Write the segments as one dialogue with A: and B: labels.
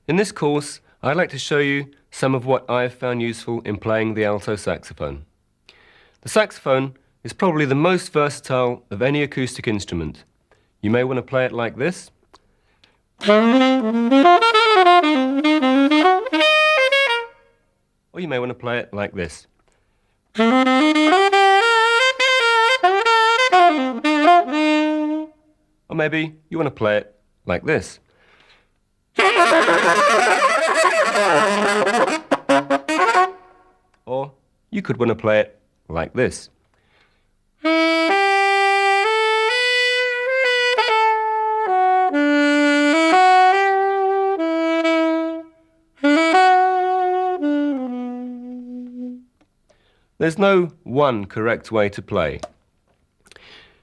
A: In this course, I'd like to show you some of what I've found useful in playing the alto saxophone. The saxophone is probably the most versatile of any acoustic instrument. You may want to play it like this. Or you may want to play it like this. Or maybe you want to play it like this. Or you could want to play it like this. There's no one correct way to play.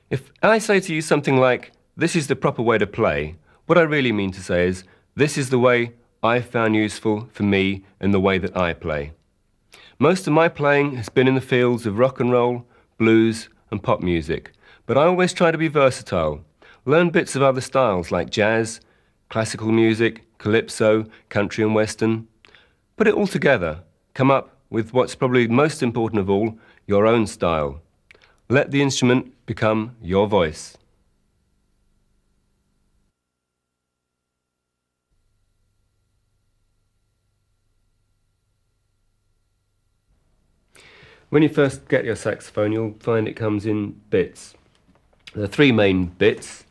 A: If I say to you something like, this is the proper way to play, what I really mean to say is, this is the way I've found useful for me and the way that I play. Most of my playing has been in the fields of rock and roll, blues and pop music, but I always try to be versatile, learn bits of other styles like jazz, classical music, calypso, country and western, put it all together, come up with what's probably most important of all, your own style. Let the instrument become your voice. When you first get your saxophone, you'll find it comes in bits. There are three main bits.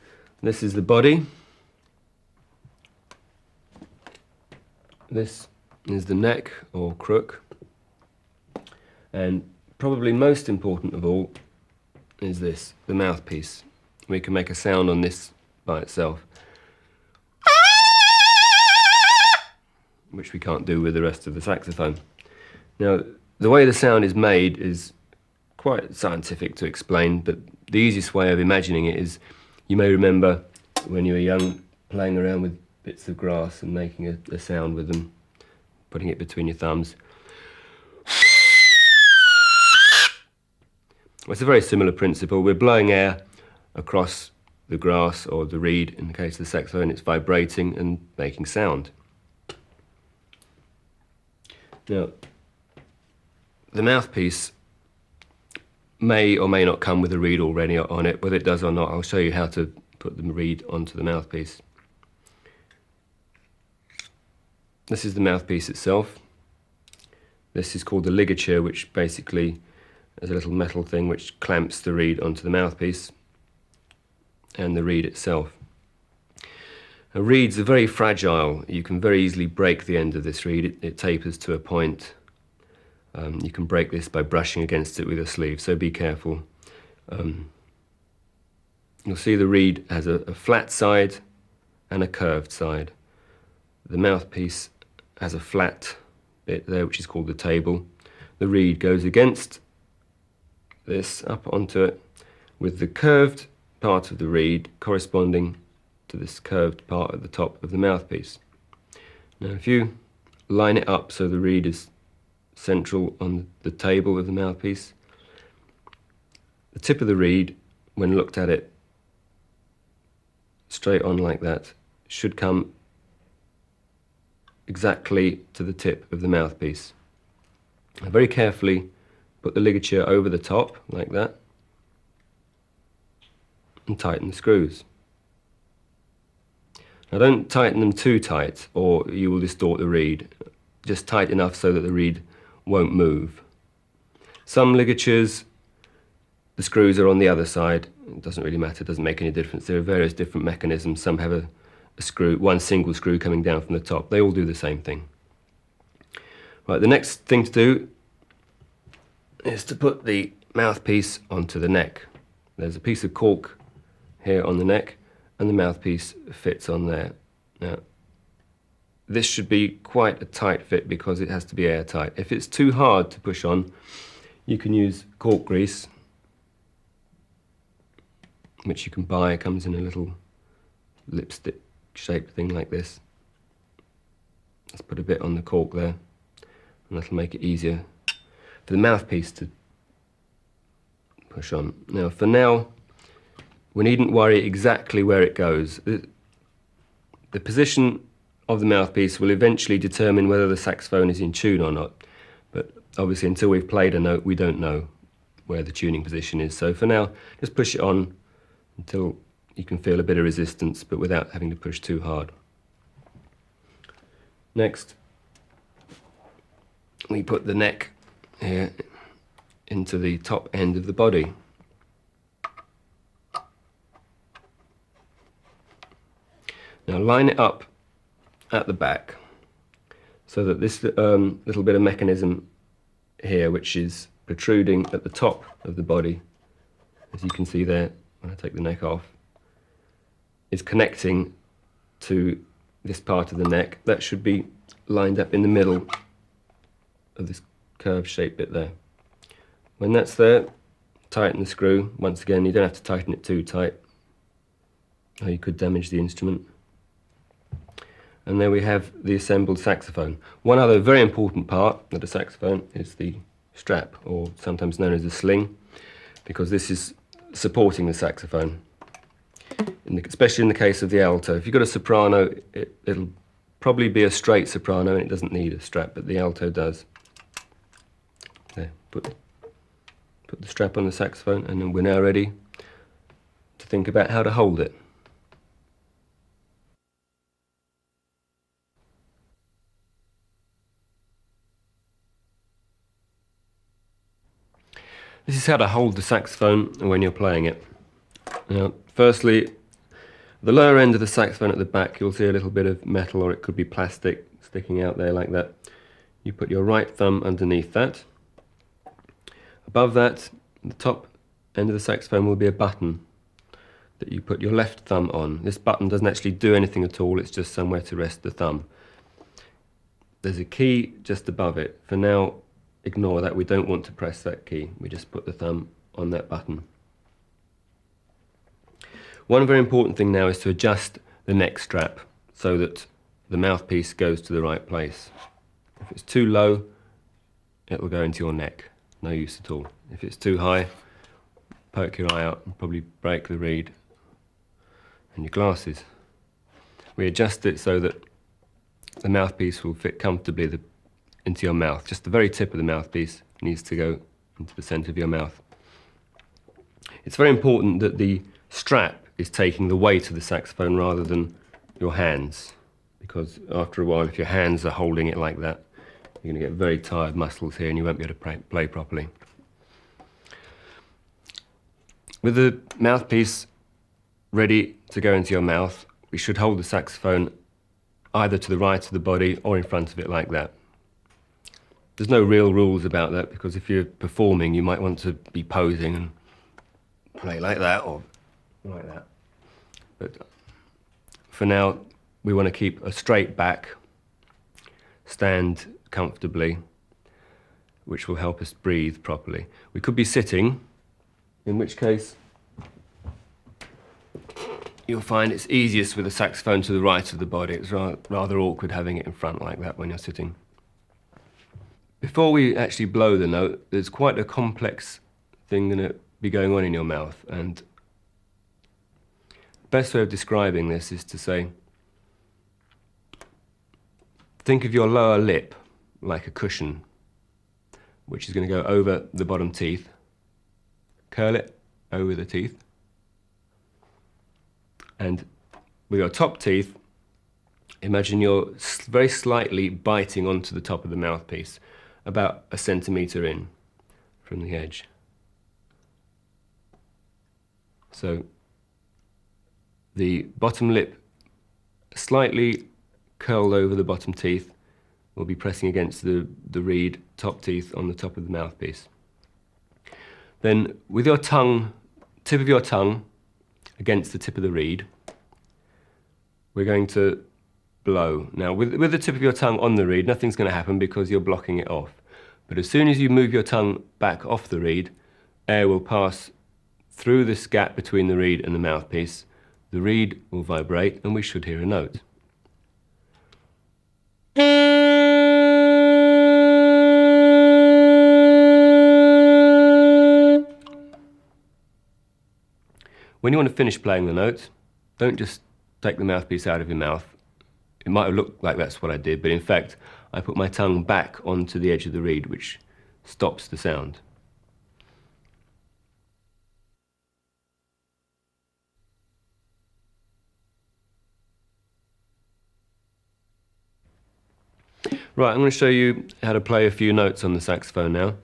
A: This is the body. This is the neck or crook. And probably most important of all is this, the mouthpiece. We can make a sound on this by itself, which we can't do with the rest of the saxophone. Now, the way the sound is made is quite scientific to explain, but the easiest way of imagining it is, you may remember when you were young playing around with bits of grass and making a sound with them, putting it between your thumbs. Well, it's a very similar principle. We're blowing air across the grass or the reed. In the case of the saxophone, it's vibrating and making sound. Now, the mouthpiece may or may not come with a reed already on it. Whether it does or not, I'll show you how to put the reed onto the mouthpiece. This is the mouthpiece itself. This is called the ligature, which basically is a little metal thing which clamps the reed onto the mouthpiece and the reed itself. Now, reeds are very fragile. You can very easily break the end of this reed. It tapers to a point. You can break this by brushing against it with a sleeve, so be careful. You'll see the reed has a flat side and a curved side. The mouthpiece has a flat bit there, which is called the table. The reed goes against this, up onto it, with the curved part of the reed corresponding to this curved part at the top of the mouthpiece. Now, if you line it up so the reed is central on the table of the mouthpiece, the tip of the reed, when looked at it straight on like that, should come exactly to the tip of the mouthpiece. Now, very carefully put the ligature over the top like that and tighten the screws. Now, don't tighten them too tight or you will distort the reed. Just tight enough so that the reed won't move. Some ligatures, the screws are on the other side. It doesn't really matter, it doesn't make any difference. There are various different mechanisms. Some have a screw, one single screw coming down from the top. They all do the same thing. Right, the next thing to do is to put the mouthpiece onto the neck. There's a piece of cork here on the neck and the mouthpiece fits on there. Now, this should be quite a tight fit because it has to be airtight. If it's too hard to push on, you can use cork grease, which you can buy. It comes in a little lipstick shaped thing like this. Let's put a bit on the cork there, and that'll make it easier for the mouthpiece to push on. Now, for now, we needn't worry exactly where it goes. The position of the mouthpiece will eventually determine whether the saxophone is in tune or not. But obviously until we've played a note, we don't know where the tuning position is. So for now, just push it on until you can feel a bit of resistance, but without having to push too hard. Next, we put the neck here into the top end of the body. Now line it up at the back so that this little bit of mechanism here, which is protruding at the top of the body, as you can see there when I take the neck off, is connecting to this part of the neck. That should be lined up in the middle of this curved shaped bit there. When that's there, tighten the screw. Once again, you don't have to tighten it too tight, or you could damage the instrument. And there we have the assembled saxophone. One other very important part of the saxophone is the strap, or sometimes known as the sling, because this is supporting the saxophone. Especially in the case of the alto. If you've got a soprano, it'll probably be a straight soprano and it doesn't need a strap, but the alto does. There, put the strap on the saxophone, and then we're now ready to think about how to hold it. This is how to hold the saxophone when you're playing it. Now, firstly, the lower end of the saxophone at the back, you'll see a little bit of metal, or it could be plastic sticking out there like that. You put your right thumb underneath that. Above that, the top end of the saxophone will be a button that you put your left thumb on. This button doesn't actually do anything at all, it's just somewhere to rest the thumb. There's a key just above it. For now, ignore that, we don't want to press that key. We just put the thumb on that button. One very important thing now is to adjust the neck strap so that the mouthpiece goes to the right place. If it's too low, it will go into your neck. No use at all. If it's too high, poke your eye out and probably break the reed and your glasses. We adjust it so that the mouthpiece will fit comfortably into your mouth. Just the very tip of the mouthpiece needs to go into the centre of your mouth. It's very important that the strap is taking the weight of the saxophone rather than your hands, because after a while, if your hands are holding it like that, you're going to get very tired muscles here and you won't be able to play properly. With the mouthpiece ready to go into your mouth, we should hold the saxophone either to the right of the body or in front of it like that. There's no real rules about that, because if you're performing, you might want to be posing and play like that or like that. But for now, we want to keep a straight back, stand comfortably, which will help us breathe properly. We could be sitting, in which case you'll find it's easiest with the saxophone to the right of the body. It's rather awkward having it in front like that when you're sitting. Before we actually blow the note, there's quite a complex thing going to be going on in your mouth, and the best way of describing this is to say, think of your lower lip like a cushion, which is going to go over the bottom teeth, curl it over the teeth, and with your top teeth, imagine you're very slightly biting onto the top of the mouthpiece, about a centimetre in from the edge. So the bottom lip, slightly curled over the bottom teeth, will be pressing against the reed top teeth on the top of the mouthpiece. Then with your tongue, tip of your tongue against the tip of the reed, we're going to blow. Now with the tip of your tongue on the reed, nothing's going to happen because you're blocking it off. But as soon as you move your tongue back off the reed, air will pass through this gap between the reed and the mouthpiece. The reed will vibrate and we should hear a note. When you want to finish playing the note, don't just take the mouthpiece out of your mouth. It might have looked like that's what I did, but in fact, I put my tongue back onto the edge of the reed, which stops the sound. Right, I'm going to show you how to play a few notes on the saxophone now.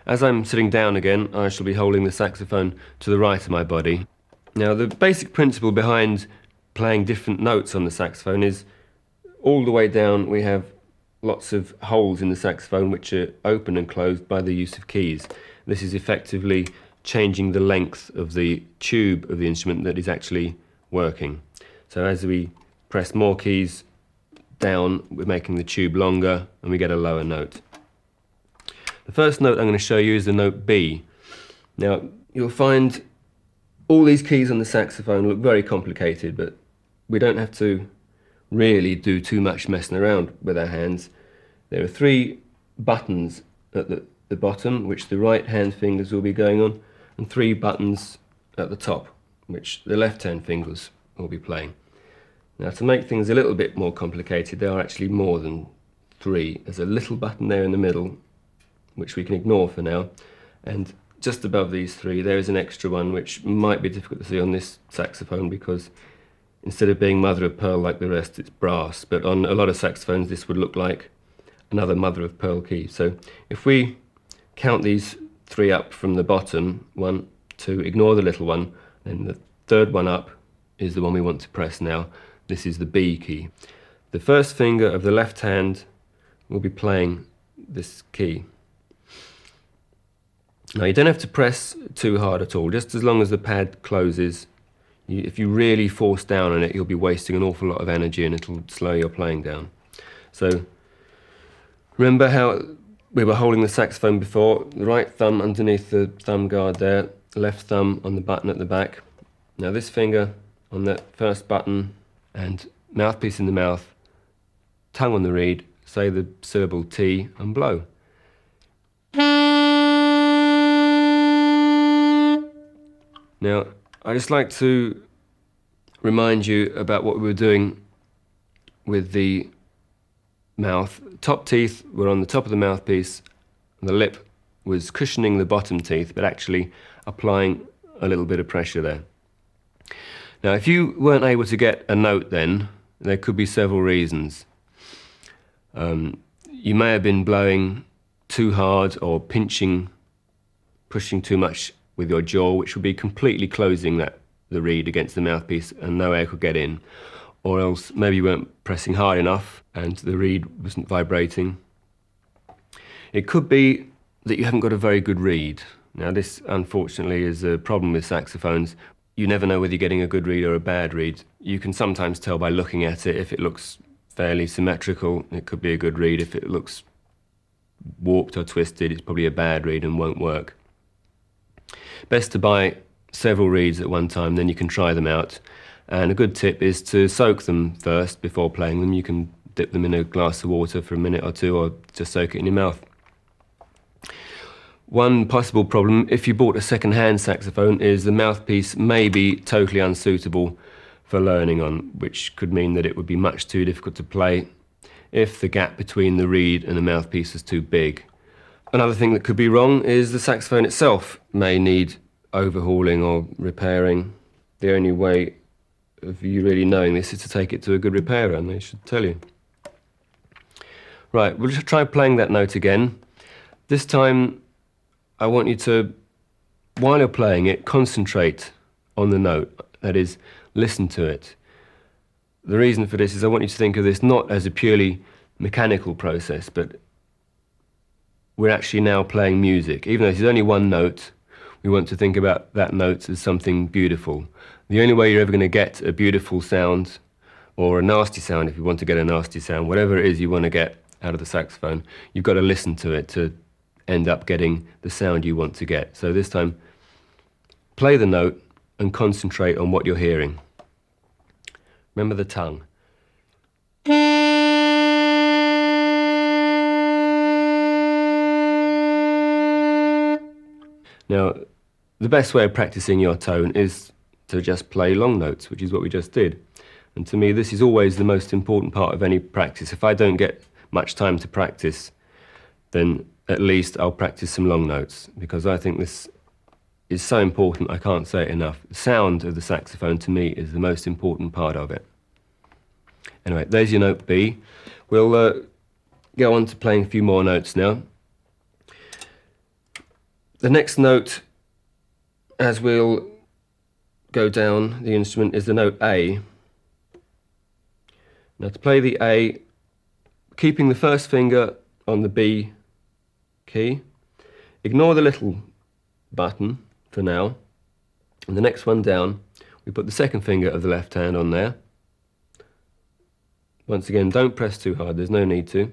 A: As I'm sitting down again, I shall be holding the saxophone to the right of my body. Now, the basic principle behind playing different notes on the saxophone is all the way down we have lots of holes in the saxophone which are open and closed by the use of keys. This is effectively changing the length of the tube of the instrument that is actually working. So as we press more keys down, we're making the tube longer and we get a lower note. The first note I'm going to show you is the note B. Now, you'll find all these keys on the saxophone look very complicated, but we don't have to really do too much messing around with our hands. There are 3 buttons at the bottom, which the right hand fingers will be going on, and 3 buttons at the top, which the left hand fingers will be playing. Now, to make things a little bit more complicated, there are actually more than 3. There's a little button there in the middle, which we can ignore for now, and just above these 3 there is an extra one which might be difficult to see on this saxophone because instead of being mother of pearl like the rest, it's brass, but on a lot of saxophones this would look like another mother of pearl key. So if we count these 3 up from the bottom, 1, 2, ignore the little one, then the third one up is the one we want to press now. This is the B key. The first finger of the left hand will be playing this key. Now, you don't have to press too hard at all, just as long as the pad closes. If you really force down on it, you'll be wasting an awful lot of energy and it'll slow your playing down. So remember how we were holding the saxophone before? The right thumb underneath the thumb guard there, left thumb on the button at the back. Now this finger on that first button and mouthpiece in the mouth, tongue on the reed, say the syllable T and blow. Now, I just like to remind you about what we were doing with the mouth. Top teeth were on the top of the mouthpiece, and the lip was cushioning the bottom teeth, but actually applying a little bit of pressure there. Now, if you weren't able to get a note then, there could be several reasons. You may have been blowing too hard or pushing too much with your jaw, which would be completely closing the reed against the mouthpiece and no air could get in. Or else maybe you weren't pressing hard enough and the reed wasn't vibrating. It could be that you haven't got a very good reed. Now this unfortunately is a problem with saxophones. You never know whether you're getting a good reed or a bad reed. You can sometimes tell by looking at it. If it looks fairly symmetrical, it could be a good reed. If it looks warped or twisted, it's probably a bad reed and won't work. Best to buy several reeds at one time, then you can try them out. And a good tip is to soak them first before playing them. You can dip them in a glass of water for a minute or two, or just soak it in your mouth. One possible problem, if you bought a second-hand saxophone, is the mouthpiece may be totally unsuitable for learning on, which could mean that it would be much too difficult to play if the gap between the reed and the mouthpiece is too big. Another thing that could be wrong is the saxophone itself may need overhauling or repairing. The only way of you really knowing this is to take it to a good repairer, and they should tell you. Right, we'll just try playing that note again. This time I want you to, while you're playing it, concentrate on the note. That is, listen to it. The reason for this is I want you to think of this not as a purely mechanical process, but we're actually now playing music. Even though this is only one note, we want to think about that note as something beautiful. The only way you're ever going to get a beautiful sound, or a nasty sound if you want to get a nasty sound, whatever it is you want to get out of the saxophone, you've got to listen to it to end up getting the sound you want to get. So this time, play the note and concentrate on what you're hearing. Remember the tongue. Now, the best way of practicing your tone is to just play long notes, which is what we just did. And to me, this is always the most important part of any practice. If I don't get much time to practice, then at least I'll practice some long notes, because I think this is so important, I can't say it enough. The sound of the saxophone, to me, is the most important part of it. Anyway, there's your note B. We'll go on to playing a few more notes now. The next note, as we'll go down the instrument, is the note A. Now, to play the A, keeping the first finger on the B key, ignore the little button for now, and the next one down, we put the second finger of the left hand on there. Once again, don't press too hard, there's no need to.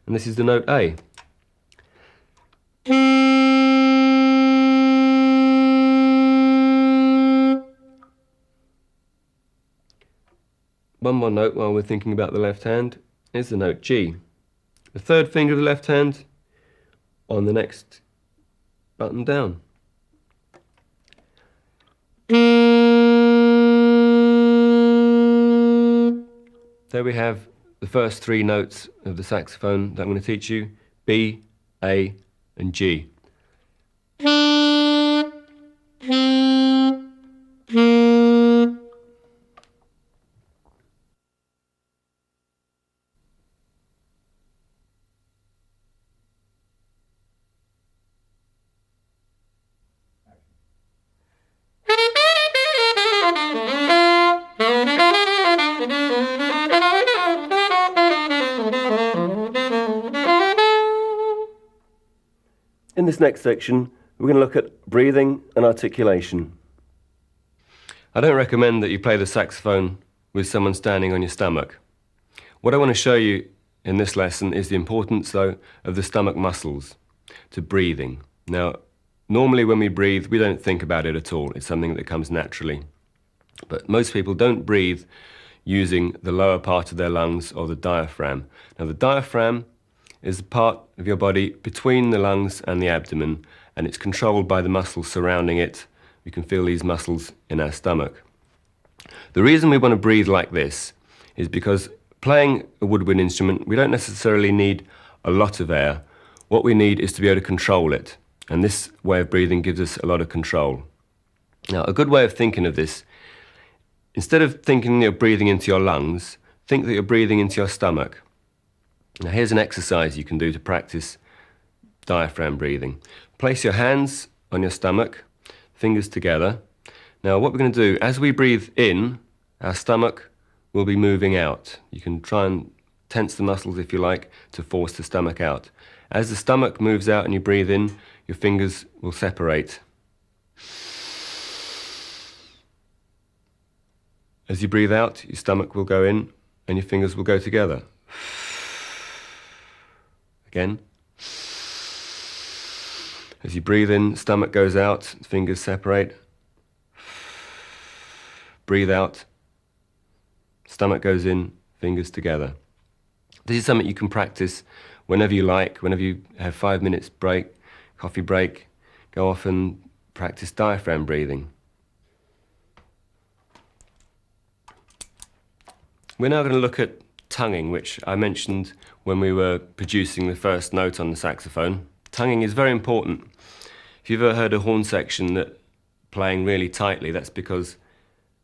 A: And this is the note A. One more note while we're thinking about the left hand is the note G. The third finger of the left hand on the next button down. There we have the first three notes of the saxophone that I'm going to teach you: B, A, and G. In this next section, we're going to look at breathing and articulation. I don't recommend that you play the saxophone with someone standing on your stomach. What I want to show you in this lesson is the importance, though, of the stomach muscles to breathing. Now, normally when we breathe, we don't think about it at all. It's something that comes naturally. But most people don't breathe using the lower part of their lungs or the diaphragm. Now, the diaphragm is the part of your body between the lungs and the abdomen, and it's controlled by the muscles surrounding it. You can feel these muscles in our stomach. The reason we want to breathe like this is because playing a woodwind instrument, we don't necessarily need a lot of air. What we need is to be able to control it, and this way of breathing gives us a lot of control. Now, a good way of thinking of this, instead of thinking you're breathing into your lungs, think that you're breathing into your stomach. Now, here's an exercise you can do to practice diaphragm breathing. Place your hands on your stomach, fingers together. Now, what we're going to do, as we breathe in, our stomach will be moving out. You can try and tense the muscles, if you like, to force the stomach out. As the stomach moves out and you breathe in, your fingers will separate. As you breathe out, your stomach will go in and your fingers will go together. Again. As you breathe in, stomach goes out, fingers separate. Breathe out, stomach goes in, fingers together. This is something you can practice whenever you like, whenever you have 5 minutes break, coffee break, go off and practice diaphragm breathing. We're now going to look at tonguing, which I mentioned when we were producing the first note on the saxophone. Tonguing is very important. If you've ever heard a horn section that playing really tightly, that's because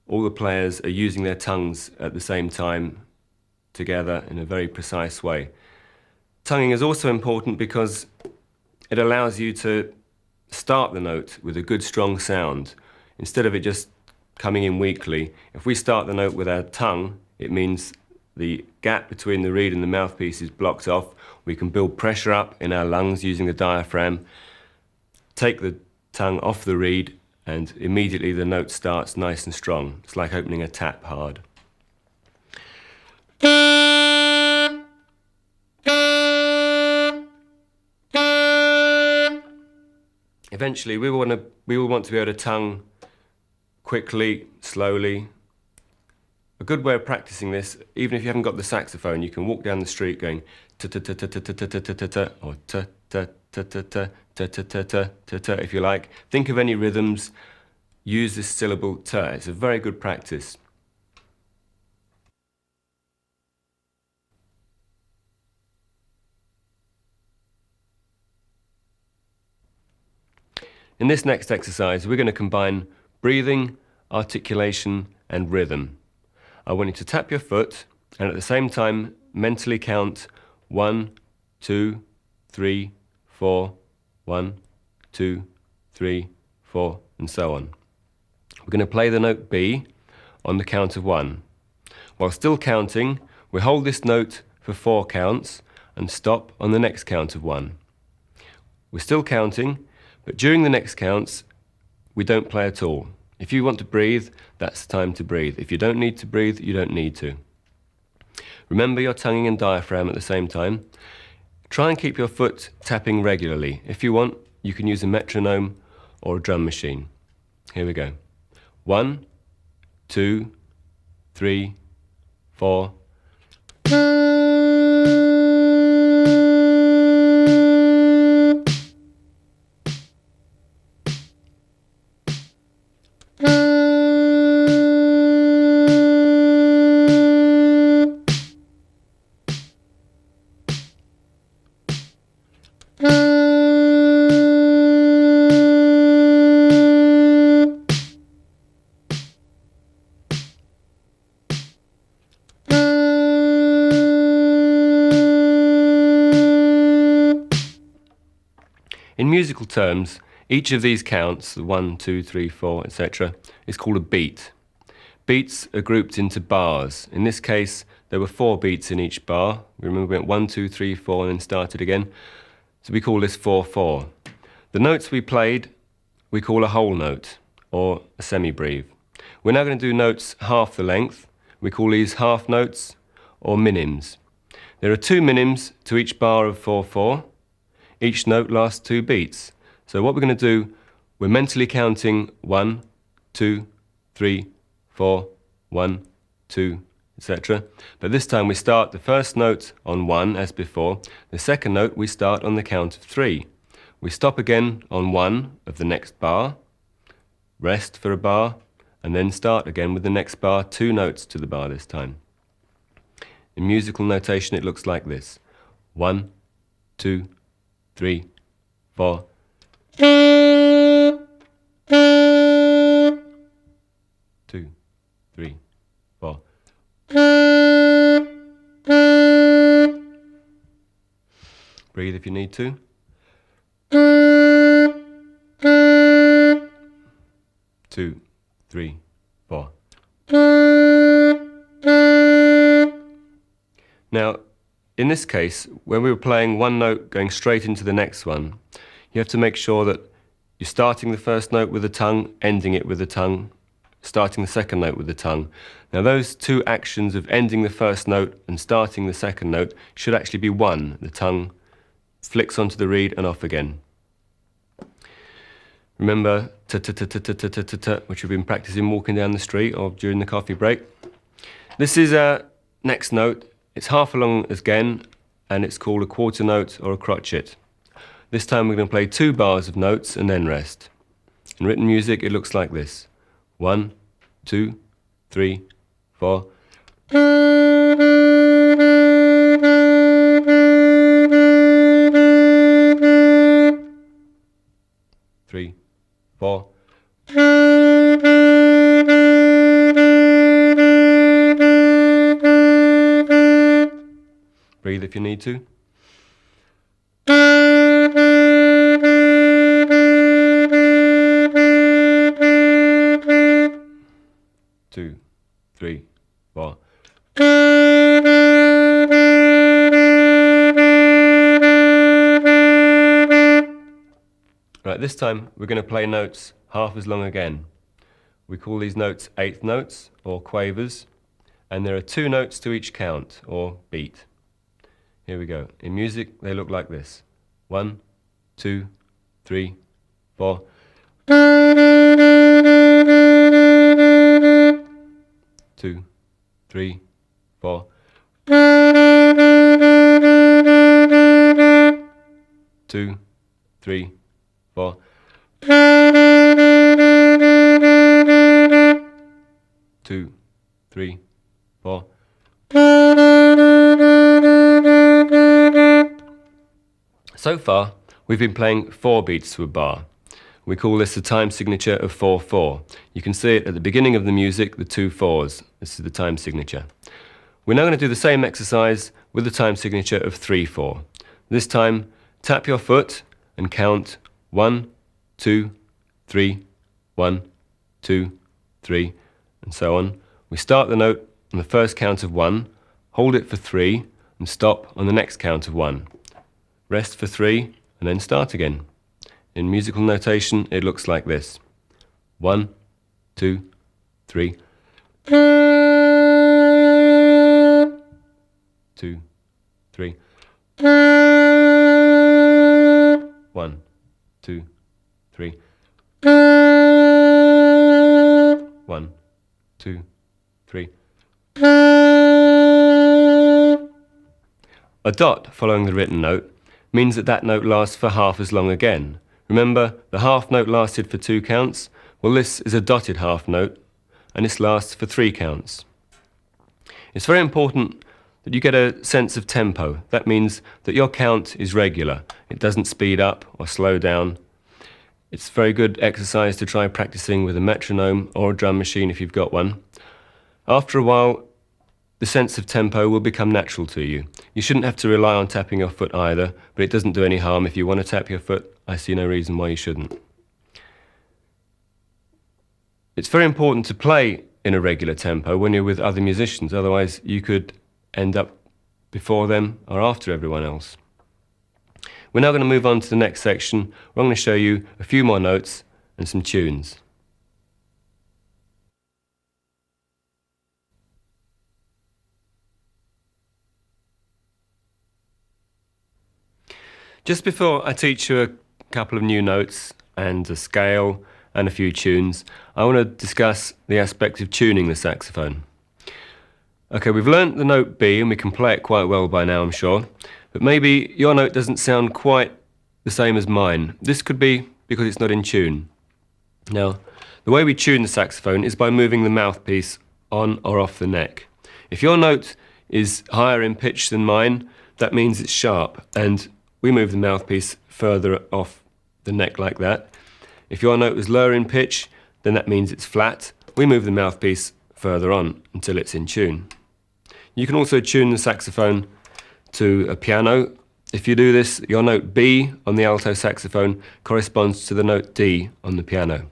A: all the players are using their tongues at the same time together in a very precise way. Tonguing is also important because it allows you to start the note with a good strong sound instead of it just coming in weakly. If we start the note with our tongue, it means the gap between the reed and the mouthpiece is blocked off. We can build pressure up in our lungs using the diaphragm, take the tongue off the reed, and immediately the note starts nice and strong. It's like opening a tap hard. Eventually, we will want to be able to tongue quickly, slowly. A good way of practicing this, even if you haven't got the saxophone, you can walk down the street going ta ta ta ta ta ta ta ta ta ta or ta ta ta ta ta ta ta ta ta ta ta if you like. Think of any rhythms, use this syllable ta. It's a very good practice. In this next exercise, we're going to combine breathing, articulation, and rhythm. I want you to tap your foot and at the same time mentally count 1, 2, 3, 4, 1, 2, 3, 4, and so on. We're going to play the note B on the count of 1. While still counting, we hold this note for 4 counts and stop on the next count of 1. We're still counting, but during the next counts, we don't play at all. If you want to breathe, that's the time to breathe. If you don't need to breathe, you don't need to. Remember your tonguing and diaphragm at the same time. Try and keep your foot tapping regularly. If you want, you can use a metronome or a drum machine. Here we go. 1, 2, 3, 4. In musical terms, each of these counts, 1, 2, 3, 4, etc., is called a beat. Beats are grouped into bars. In this case, there were 4 beats in each bar. Remember, we went 1, 2, 3, 4, and then started again. So we call this 4/4. The notes we played, we call a whole note, or a semi-breve. We're now going to do notes half the length. We call these half notes, or minims. There are 2 minims to each bar of 4/4. Each note lasts 2 beats. So what we're going to do, we're mentally counting 1, 2, 3, 4, 1, 2, etc. But this time we start the first note on 1 as before. The second note we start on the count of 3. We stop again on 1 of the next bar, rest for a bar, and then start again with the next bar, 2 notes to the bar this time. In musical notation it looks like this. 1, 2, 3, 4. 2, 3, 4. Breathe if you need to. 2, 3, 4. Now, in this case, when we were playing one note going straight into the next one, you have to make sure that you're starting the first note with the tongue, ending it with the tongue, starting the second note with the tongue. Now those 2 actions of ending the first note and starting the second note should actually be one. The tongue flicks onto the reed and off again. Remember ta-ta-ta-ta-ta-ta-ta-ta, which we've been practicing walking down the street or during the coffee break. This is our next note. It's half long again, and it's called a quarter note or a crotchet. This time we're going to play 2 bars of notes and then rest. In written music it looks like this. 1, 2, 3, 4. 3, 4. Breathe if you need to. 2, 3, 4. Right, this time we're going to play notes half as long again. We call these notes 8th notes or quavers, and there are 2 notes to each count or beat. Here we go. In music they look like this. 1, 2, 3, 4. 2, 3, 4. 2, 3, 4. 2, 3, 4. So far, we've been playing 4 beats to a bar. We call this the time signature of 4/4. You can see it at the beginning of the music, the 2 4s. This is the time signature. We're now going to do the same exercise with the time signature of 3/4. This time, tap your foot and count 1, 2, 3, 1, 2, 3, and so on. We start the note on the first count of 1, hold it for 3, and stop on the next count of 1. Rest for 3, and then start again. In musical notation, it looks like this. 1, 2, 3. 2, 3. 1, 2, 3. 1, 2, 3. A dot following the written note means that that note lasts for half as long again. Remember, the half note lasted for 2 counts. Well, this is a dotted half note, and this lasts for 3 counts. It's very important that you get a sense of tempo. That means that your count is regular. It doesn't speed up or slow down. It's very good exercise to try practicing with a metronome or a drum machine if you've got one. After a while, the sense of tempo will become natural to you. You shouldn't have to rely on tapping your foot either, but it doesn't do any harm. If you want to tap your foot, I see no reason why you shouldn't. It's very important to play in a regular tempo when you're with other musicians, otherwise you could end up before them or after everyone else. We're now going to move on to the next section, where I'm going to show you a few more notes and some tunes. Just before I teach you a couple of new notes and a scale and a few tunes, I want to discuss the aspect of tuning the saxophone. Okay, we've learnt the note B and we can play it quite well by now, I'm sure, but maybe your note doesn't sound quite the same as mine. This could be because it's not in tune. Now, the way we tune the saxophone is by moving the mouthpiece on or off the neck. If your note is higher in pitch than mine, that means it's sharp, and we move the mouthpiece further off the neck like that. If your note is lower in pitch, then that means it's flat. We move the mouthpiece further on until it's in tune. You can also tune the saxophone to a piano. If you do this, your note B on the alto saxophone corresponds to the note D on the piano.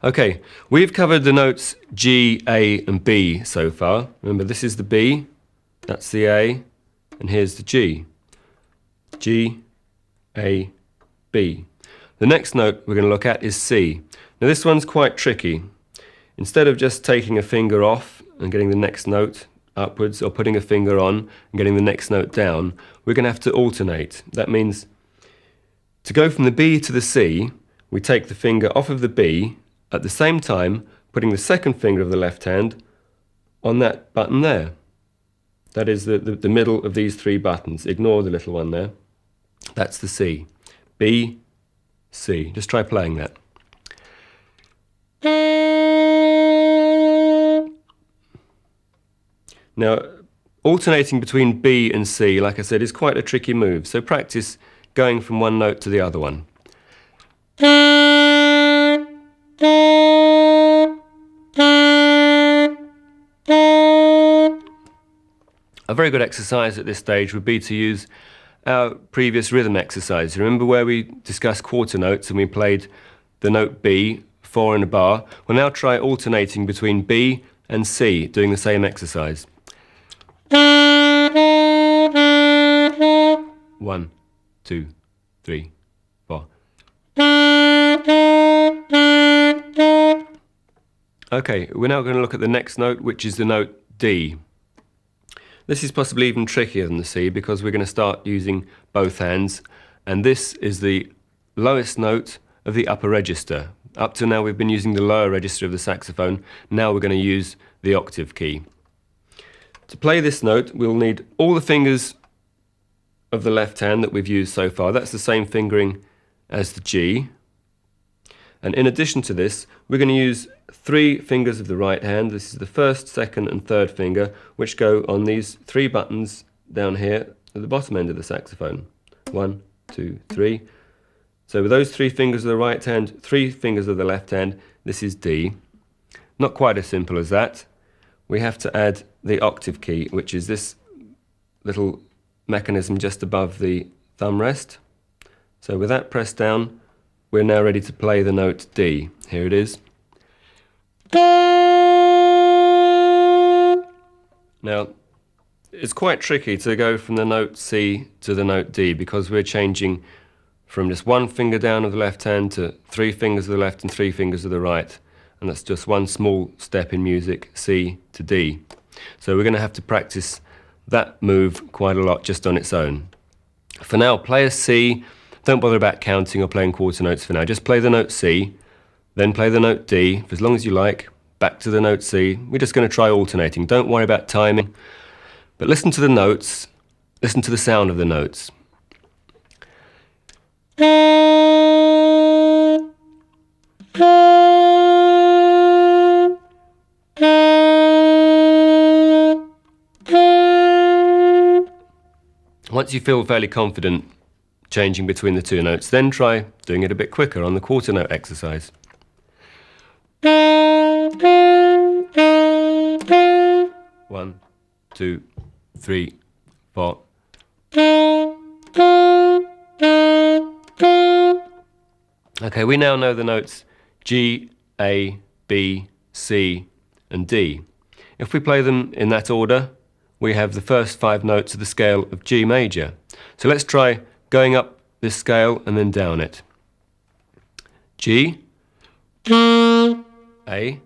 A: Okay, we've covered the notes G, A and B so far. Remember, this is the B, that's the A, and here's the G. G, A, B. The next note we're going to look at is C. Now this one's quite tricky. Instead of just taking a finger off and getting the next note upwards, or putting a finger on and getting the next note down, we're going to have to alternate. That means to go from the B to the C, we take the finger off of the B, at the same time putting the second finger of the left hand on that button there. That is the middle of these 3 buttons. Ignore the little one there. That's the C. B, C. Just try playing that. Now, alternating between B and C, like I said, is quite a tricky move, so practice going from one note to the other one. A very good exercise at this stage would be to use our previous rhythm exercise. Remember where we discussed quarter notes and we played the note B, 4 in a bar? We'll now try alternating between B and C, doing the same exercise. 1, 2, 3, 4. Okay, we're now going to look at the next note, which is the note D. This is possibly even trickier than the C because we're going to start using both hands, and this is the lowest note of the upper register. Up to now we've been using the lower register of the saxophone. Now we're going to use the octave key. To play this note, we'll need all the fingers of the left hand that we've used so far. That's the same fingering as the G. And in addition to this, we're going to use 3 fingers of the right hand. This is the first, second and third finger, which go on these 3 buttons down here at the bottom end of the saxophone. 1, 2, 3. So with those 3 fingers of the right hand, 3 fingers of the left hand, this is D. Not quite as simple as that. We have to add the octave key, which is this little mechanism just above the thumb rest. So with that pressed down, we're now ready to play the note D. Here it is. Now, it's quite tricky to go from the note C to the note D because we're changing from just 1 finger down of the left hand to 3 fingers of the left and 3 fingers of the right. And that's just one small step in music, C to D. So we're going to have to practice that move quite a lot just on its own. For now, play a C. Don't bother about counting or playing quarter notes for now. Just play the note C, then play the note D for as long as you like, back to the note C. We're just going to try alternating. Don't worry about timing, but listen to the notes, listen to the sound of the notes. Once you feel fairly confident changing between the 2 notes, then try doing it a bit quicker on the quarter note exercise. 1, 2, 3, 4. Okay, we now know the notes G, A, B, C, and D. If we play them in that order, we have the first 5 notes of the scale of G major. So let's try going up this scale and then down it. G, A,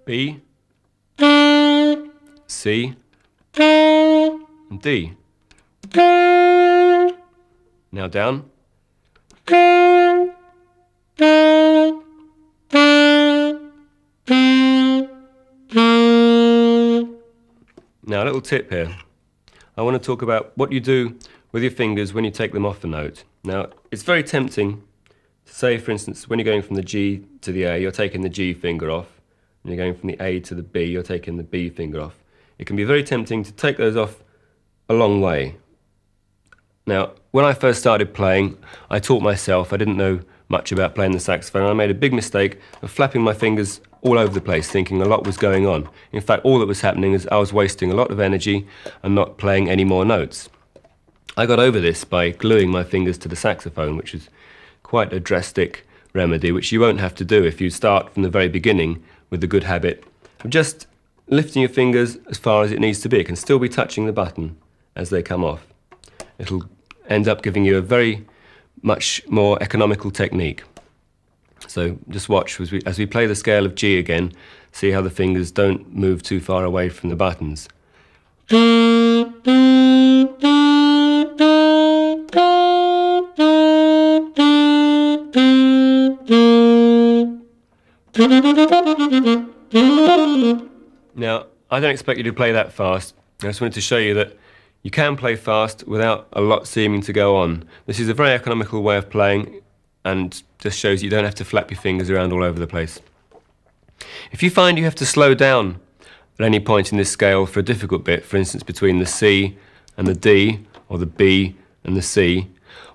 A: B, C, and D. Now down. Now a little tip here. I want to talk about what you do with your fingers when you take them off a note. Now it's very tempting to say, for instance, when you're going from the G to the A, you're taking the G finger off, and you're going from the A to the B, you're taking the B finger off. It can be very tempting to take those off a long way. Now, when I first started playing, I taught myself. I didn't know much about playing the saxophone. I made a big mistake of flapping my fingers all over the place, thinking a lot was going on. In fact, all that was happening is I was wasting a lot of energy and not playing any more notes. I got over this by gluing my fingers to the saxophone, which is quite a drastic remedy, which you won't have to do if you start from the very beginning with the good habit of just lifting your fingers as far as it needs to be. It can still be touching the button as they come off. It'll end up giving you a very much more economical technique. So just watch as we play the scale of G again, see how the fingers don't move too far away from the buttons. Now, I don't expect you to play that fast. I just wanted to show you that you can play fast without a lot seeming to go on. This is a very economical way of playing and just shows you don't have to flap your fingers around all over the place. If you find you have to slow down at any point in this scale for a difficult bit, for instance between the C and the D, or the B and the C,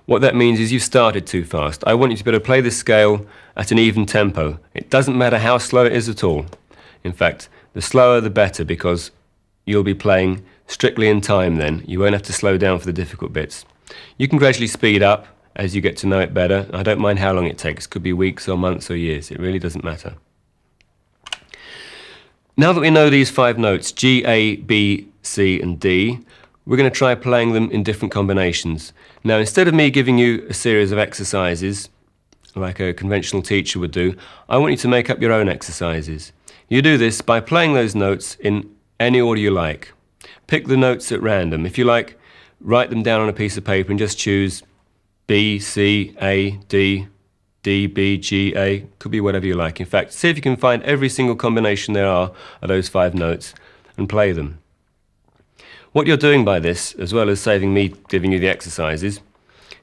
A: what that means is you started too fast. I want you to be able to play this scale at an even tempo. It doesn't matter how slow it is at all. In fact, the slower the better, because you'll be playing strictly in time then. You won't have to slow down for the difficult bits. You can gradually speed up as you get to know it better. I don't mind how long it takes. It could be weeks or months or years. It really doesn't matter. Now that we know these 5 notes, G, A, B, C and D, we're going to try playing them in different combinations. Now, instead of me giving you a series of exercises like a conventional teacher would do, I want you to make up your own exercises. You do this by playing those notes in any order you like. Pick the notes at random. If you like, write them down on a piece of paper and just choose B, C, A, D, D, B, G, A. Could be whatever you like. In fact, see if you can find every single combination there are of those 5 notes and play them. What you're doing by this, as well as saving me giving you the exercises,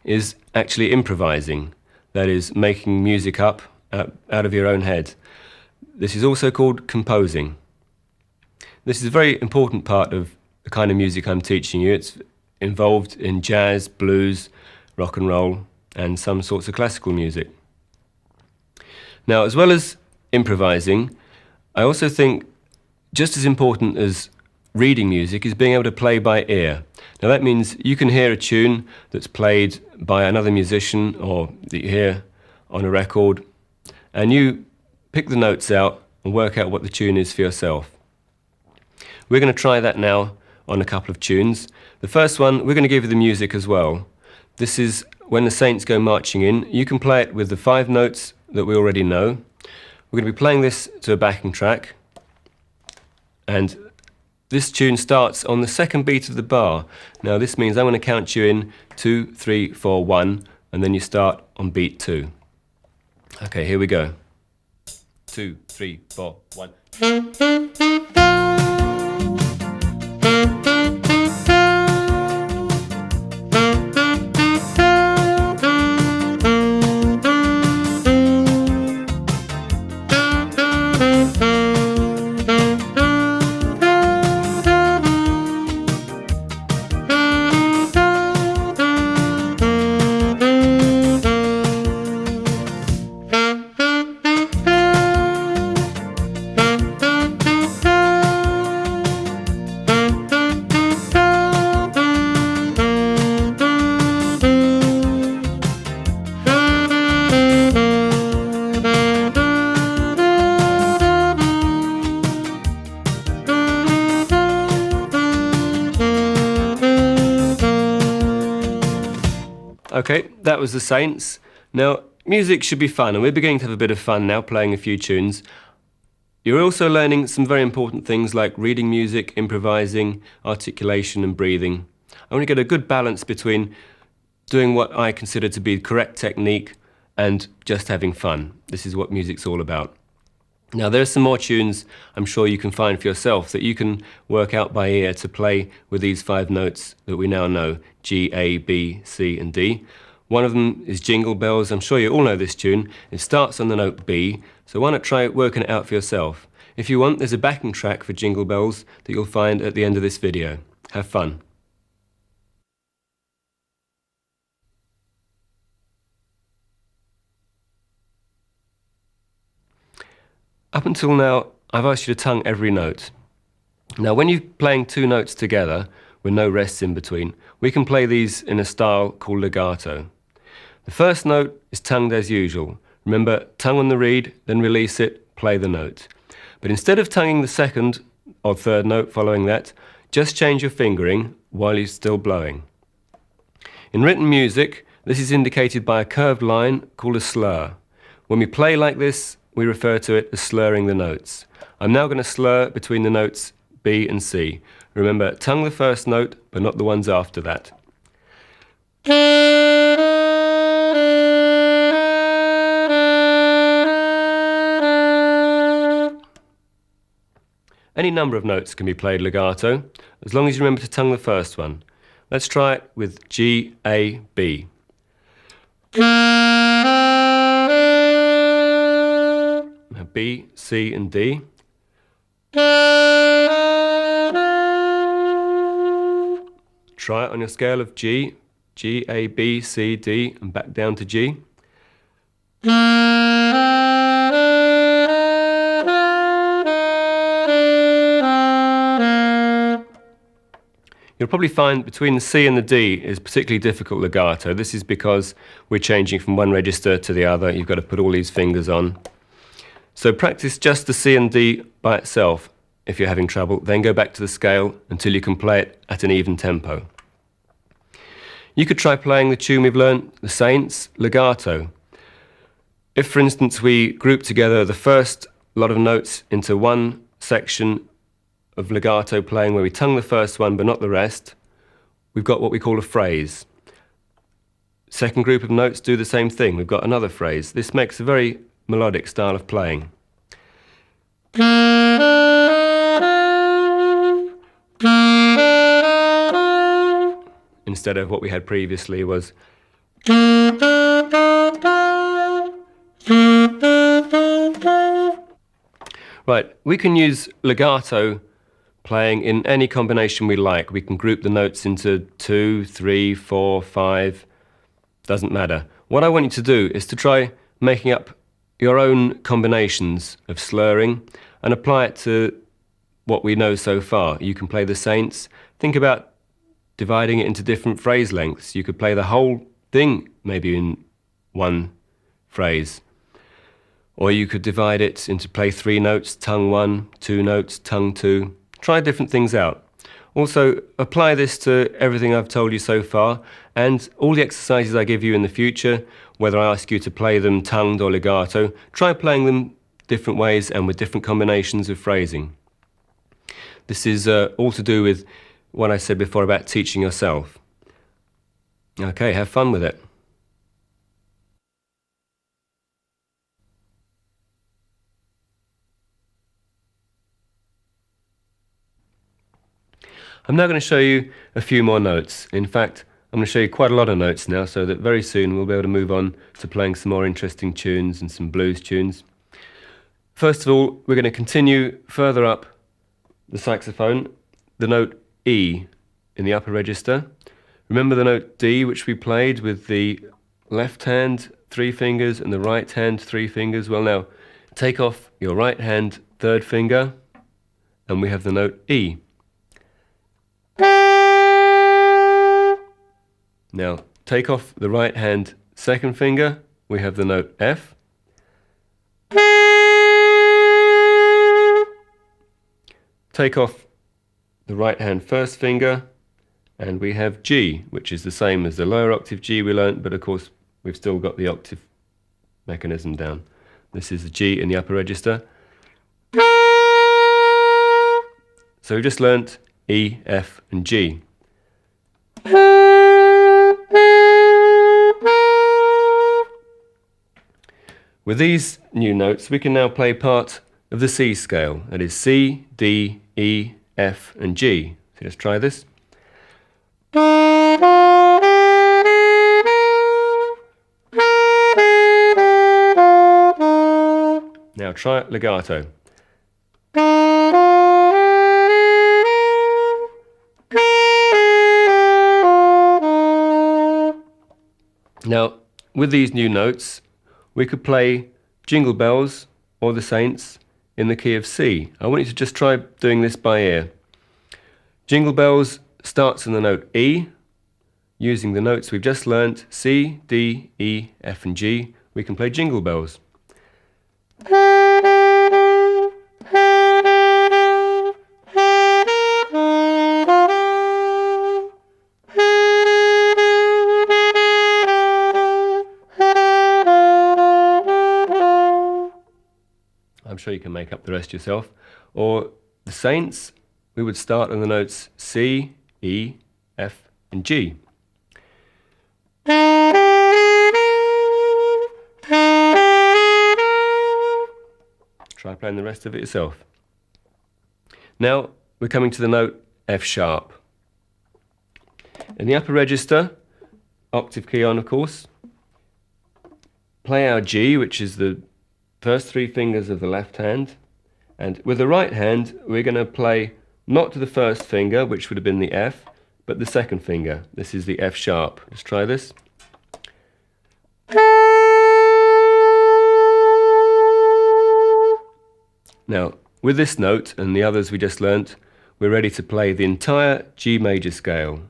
A: is actually improvising. That is, making music up out of your own head. This is also called composing. This is a very important part of the kind of music I'm teaching you. It's involved in jazz, blues, rock and roll, and some sorts of classical music. Now, as well as improvising, I also think just as important as reading music is being able to play by ear. Now that means you can hear a tune that's played by another musician or that you hear on a record, and you pick the notes out and work out what the tune is for yourself. We're going to try that now on a couple of tunes. The first one, we're going to give you the music as well. This is When the Saints Go Marching In. You can play it with the 5 notes that we already know. We're going to be playing this to a backing track, and this tune starts on the second beat of the bar. Now this means I'm going to count you in 2, 3, 4, 1, and then you start on beat 2. Okay, here we go. 2, 3, 4, 1. Okay, that was the Saints. Now, music should be fun, and we're beginning to have a bit of fun now playing a few tunes. You're also learning some very important things like reading music, improvising, articulation and breathing. I want to get a good balance between doing what I consider to be correct technique and just having fun. This is what music's all about. Now, there are some more tunes I'm sure you can find for yourself that you can work out by ear to play with these 5 notes that we now know, G, A, B, C and D. One of them is Jingle Bells. I'm sure you all know this tune. It starts on the note B, so why not try working it out for yourself? If you want, there's a backing track for Jingle Bells that you'll find at the end of this video. Have fun. Up until now, I've asked you to tongue every note. Now, when you're playing 2 notes together, with no rests in between, we can play these in a style called legato. The first note is tongued as usual. Remember, tongue on the reed, then release it, play the note. But instead of tonguing the second or third note following that, just change your fingering while you're still blowing. In written music, this is indicated by a curved line called a slur. When we play like this, we refer to it as slurring the notes. I'm now going to slur between the notes B and C. Remember, tongue the first note, but not the ones after that. Any number of notes can be played legato, as long as you remember to tongue the first one. Let's try it with G, A, B. B, C and D. Try it on your scale of G, G, A, B, C, D, and back down to G. You'll probably find between the C and the D is particularly difficult legato. This is because we're changing from one register to the other. You've got to put all these fingers on. So practice just the C and D by itself if you're having trouble, then go back to the scale until you can play it at an even tempo. You could try playing the tune we've learned, the Saints, legato. If, for instance, we group together the first lot of notes into one section of legato playing where we tongue the first one but not the rest, we've got what we call a phrase. Second group of notes do the same thing. We've got another phrase. This makes a very melodic style of playing. Instead of what we had previously was. Right, we can use legato playing in any combination we like. We can group the notes into 2, 3, 4, 5, doesn't matter. What I want you to do is to try making up your own combinations of slurring and apply it to what we know so far. You can play the Saints. Think about dividing it into different phrase lengths. You could play the whole thing maybe in one phrase. Or you could divide it into play 3 notes, tongue 1, 2 notes, tongue 2. Try different things out. Also, apply this to everything I've told you so far, and all the exercises I give you in the future, whether I ask you to play them tongued or legato, try playing them different ways and with different combinations of phrasing. This is all to do with what I said before about teaching yourself. Okay, have fun with it. I'm now going to show you a few more notes. In fact, I'm going to show you quite a lot of notes now, so that very soon we'll be able to move on to playing some more interesting tunes and some blues tunes. First of all, we're going to continue further up the saxophone, the note E in the upper register. Remember the note D, which we played with the left hand 3 fingers and the right hand 3 fingers? Well, now take off your right hand 3rd finger and we have the note E. Now take off the right hand 2nd finger, we have the note F. Take off the right hand 1st finger and we have G, which is the same as the lower octave G we learnt, but of course we've still got the octave mechanism down. This is the G in the upper register. So we've just learnt E, F and G. With these new notes we can now play part of the C scale, that is C, D, E, F and G. So let's try this. Now try it legato. Now, with these new notes, we could play Jingle Bells or the Saints in the key of C. I want you to just try doing this by ear. Jingle Bells starts in the note E. Using the notes we've just learnt, C, D, E, F and G, we can play Jingle Bells. I'm sure you can make up the rest yourself. Or the Saints, we would start on the notes C, E, F and G. Try playing the rest of it yourself. Now we're coming to the note F sharp. In the upper register, octave key on of course, play our G, which is the first 3 fingers of the left hand, and with the right hand we're going to play not to the 1st finger, which would have been the F, but the 2nd finger. This is the F sharp. Let's try this. Now with this note and the others we just learnt, we're ready to play the entire G major scale.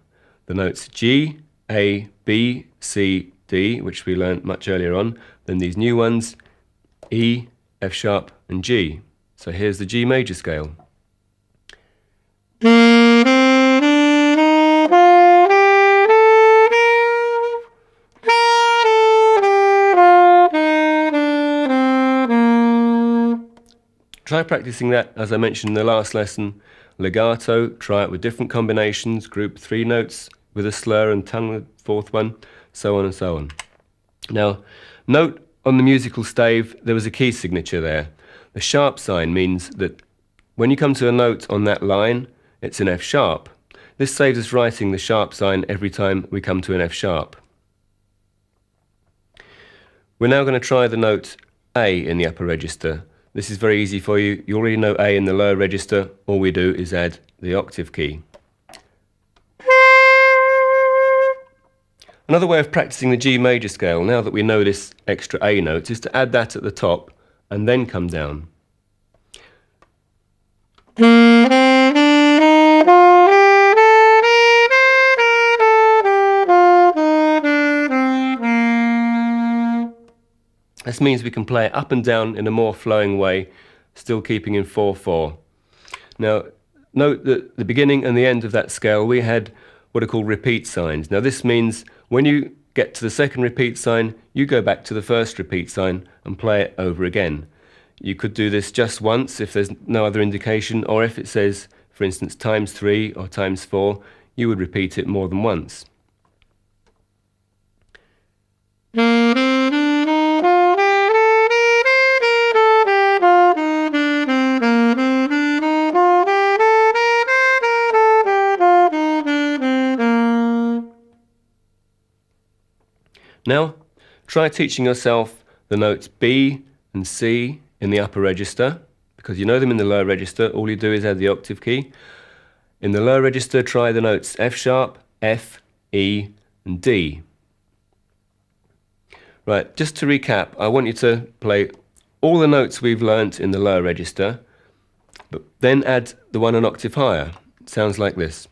A: The notes G, A, B, C, D, which we learnt much earlier on, then these new ones E, F sharp and G. So here's the G major scale. Try practicing that, as I mentioned in the last lesson, legato. Try it with different combinations, group 3 notes with a slur and tongue the 4th one, so on and so on. Now, note on the musical stave there was a key signature there. The sharp sign means that when you come to a note on that line, it's an F sharp. This saves us writing the sharp sign every time we come to an F sharp. We're now going to try the note A in the upper register. This is very easy for you. You already know A in the lower register. All we do is add the octave key. Another way of practicing the G major scale, now that we know this extra A note, is to add that at the top and then come down. This means we can play it up and down in a more flowing way, still keeping in 4/4. Now, note that the beginning and the end of that scale we had what are called repeat signs. Now this means when you get to the second repeat sign, you go back to the first repeat sign and play it over again. You could do this just once if there's no other indication, or if it says, for instance, ×3 or ×4, you would repeat it more than once. Now, try teaching yourself the notes B and C in the upper register, because you know them in the lower register. All you do is add the octave key. In the lower register, try the notes F sharp, F, E, and D. Right, just to recap, I want you to play all the notes we've learnt in the lower register, but then add the one an octave higher. It sounds like this.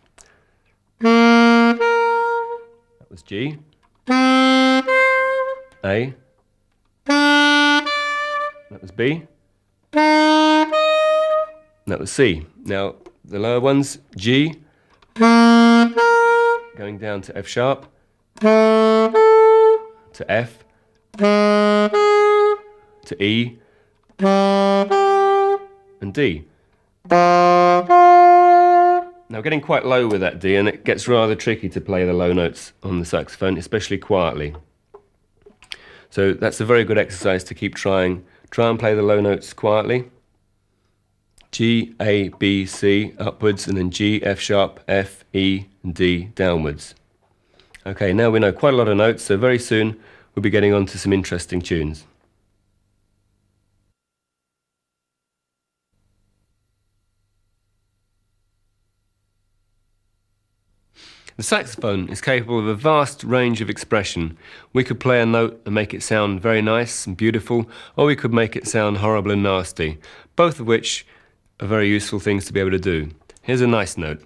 A: That was G. A. That was B. That was C. Now the lower ones, G, going down to F sharp, to F, to E, and D. Now getting quite low with that D, and it gets rather tricky to play the low notes on the saxophone, especially quietly. So that's a very good exercise to keep trying. Try and play the low notes quietly. G, A, B, C upwards, and then G, F sharp, F, E, and D downwards. Okay, now we know quite a lot of notes, so very soon we'll be getting on to some interesting tunes. The saxophone is capable of a vast range of expression. We could play a note and make it sound very nice and beautiful, or we could make it sound horrible and nasty, both of which are very useful things to be able to do. Here's a nice note.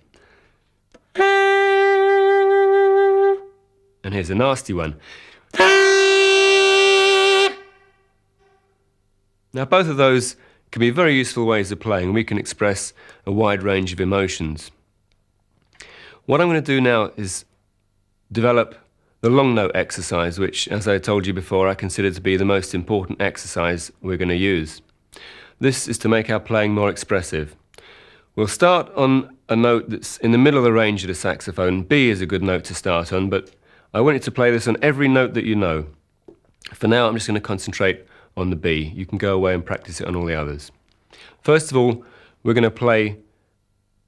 A: And here's a nasty one. Now both of those can be very useful ways of playing. We can express a wide range of emotions. What I'm going to do now is develop the long note exercise, which, as I told you before, I consider to be the most important exercise we're going to use. This is to make our playing more expressive. We'll start on a note that's in the middle of the range of the saxophone. B is a good note to start on, but I want you to play this on every note that you know. For now, I'm just going to concentrate on the B. You can go away and practice it on all the others. First of all, we're going to play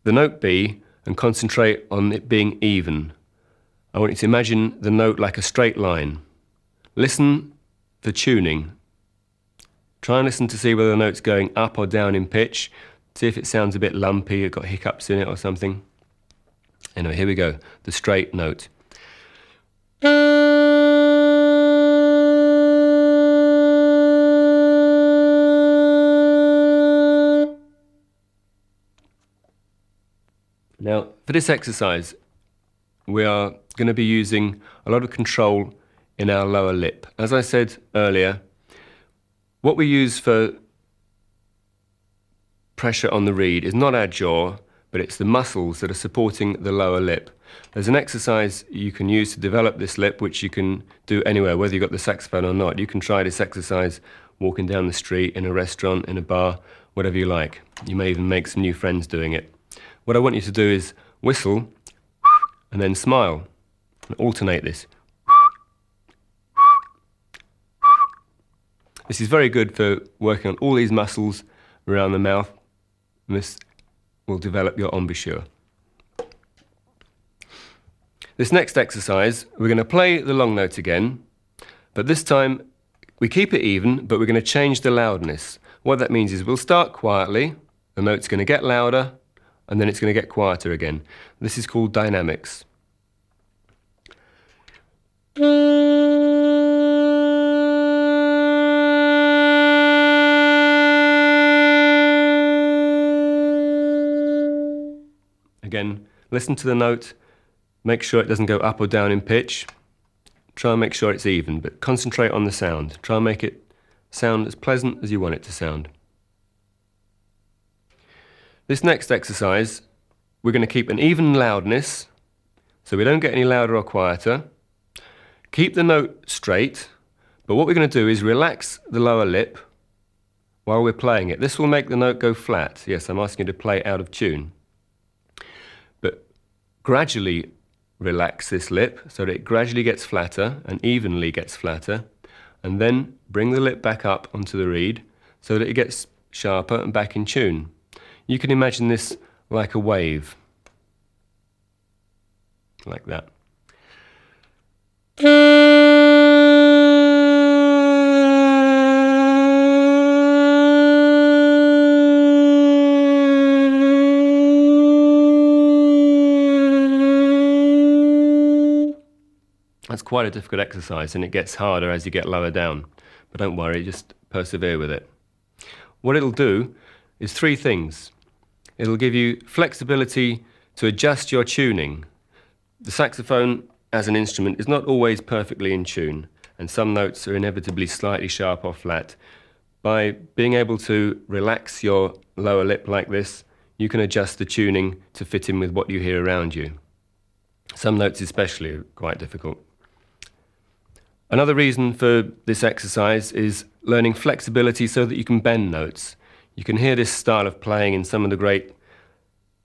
A: the note B and concentrate on it being even. I want you to imagine the note like a straight line. Listen for tuning. Try and listen to see whether the note's going up or down in pitch. See if it sounds a bit lumpy, it's got hiccups in it or something. Anyway, here we go, the straight note. Now, for this exercise, we are going to be using a lot of control in our lower lip. As I said earlier, what we use for pressure on the reed is not our jaw, but it's the muscles that are supporting the lower lip. There's an exercise you can use to develop this lip, which you can do anywhere, whether you've got the saxophone or not. You can try this exercise walking down the street, in a restaurant, in a bar, whatever you like. You may even make some new friends doing it. What I want you to do is whistle and then smile and alternate this. This is very good for working on all these muscles around the mouth, and this will develop your embouchure. This next exercise, we're going to play the long note again, but this time we keep it even, but we're going to change the loudness. What that means is we'll start quietly, the note's going to get louder, and then it's going to get quieter again. This is called dynamics. Again, listen to the note, make sure it doesn't go up or down in pitch. Try and make sure it's even, but concentrate on the sound. Try and make it sound as pleasant as you want it to sound. This next exercise, we're going to keep an even loudness, so we don't get any louder or quieter. Keep the note straight, but what we're going to do is relax the lower lip while we're playing it. This will make the note go flat. Yes, I'm asking you to play out of tune. But gradually relax this lip so that it gradually gets flatter and evenly gets flatter, and then bring the lip back up onto the reed so that it gets sharper and back in tune. You can imagine this like a wave, like that. That's quite a difficult exercise, and it gets harder as you get lower down. But don't worry, just persevere with it. What it'll do is three things. It'll give you flexibility to adjust your tuning. The saxophone as an instrument is not always perfectly in tune, and some notes are inevitably slightly sharp or flat. By being able to relax your lower lip like this, you can adjust the tuning to fit in with what you hear around you. Some notes especially are quite difficult. Another reason for this exercise is learning flexibility so that you can bend notes. You can hear this style of playing in some of the great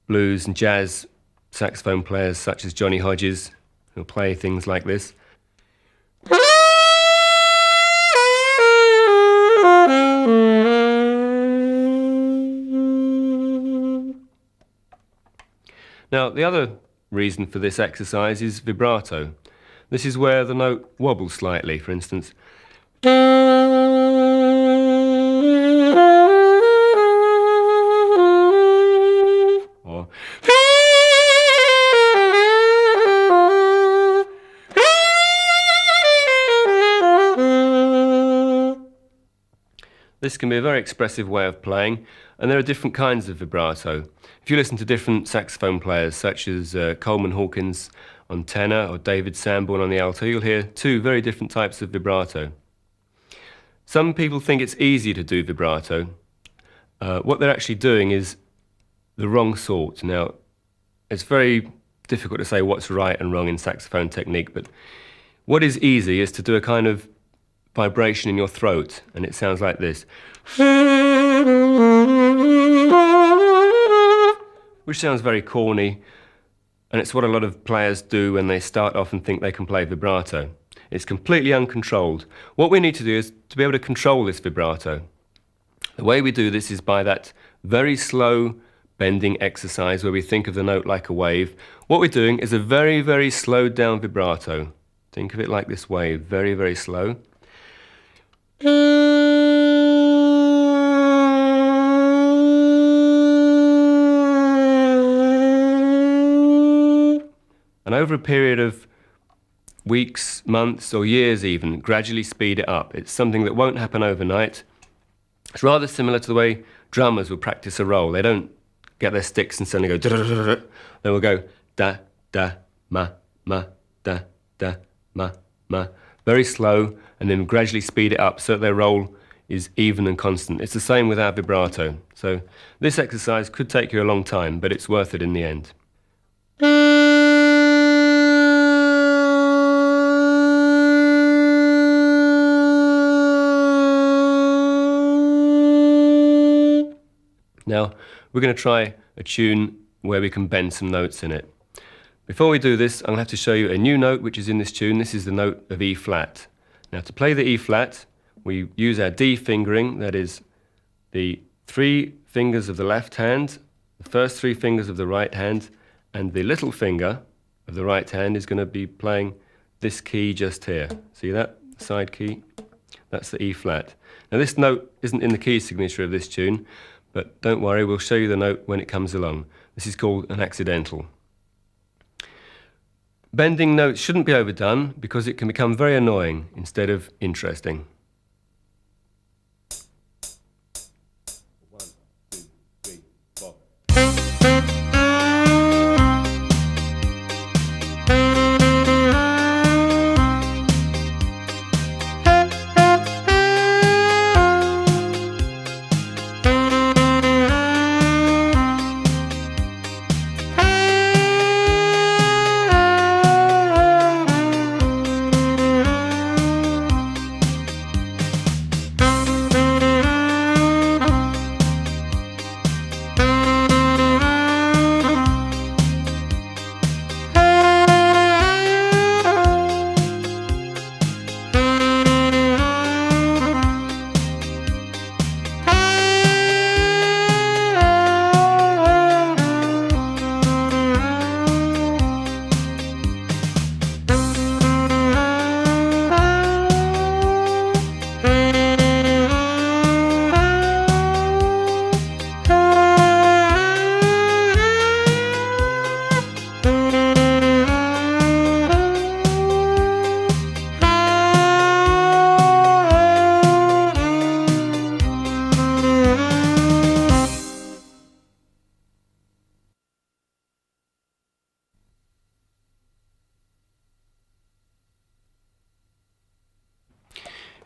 A: blues and jazz saxophone players such as Johnny Hodges, who'll play things like this. Now, the other reason for this exercise is vibrato. This is where the note wobbles slightly, for instance. Or this can be a very expressive way of playing, and there are different kinds of vibrato. If you listen to different saxophone players, such as Coleman Hawkins on tenor or David Sanborn on the alto, you'll hear two very different types of vibrato. Some people think it's easy to do vibrato. What they're actually doing is the wrong sort. Now, it's very difficult to say what's right and wrong in saxophone technique, but what is easy is to do a kind of vibration in your throat, and it sounds like this, which sounds very corny, and it's what a lot of players do when they start off and think they can play vibrato. It's completely uncontrolled. What we need to do is to be able to control this vibrato. The way we do this is by that very slow bending exercise where we think of the note like a wave. What we're doing is a very, very slowed down vibrato. Think of it like this wave, very, very slow. And over a period of weeks, months, or years even, gradually speed it up. It's something that won't happen overnight. It's rather similar to the way drummers will practice a roll. They don't get their sticks and suddenly go da-da-da-da-da. They will go da, da, ma, ma, da, da, ma, ma. Very slow, and then gradually speed it up so that their roll is even and constant. It's the same with our vibrato. So this exercise could take you a long time, but it's worth it in the end. Now, we're going to try a tune where we can bend some notes in it. Before we do this, I'm going to have to show you a new note which is in this tune. This is the note of E flat. Now, to play the E flat, we use our D fingering, that is the 3 fingers of the left hand, the first 3 fingers of the right hand, and the little finger of the right hand is going to be playing this key just here. See that? Side key? That's the E flat. Now, this note isn't in the key signature of this tune, but don't worry, we'll show you the note when it comes along. This is called an accidental. Bending notes shouldn't be overdone because it can become very annoying instead of interesting.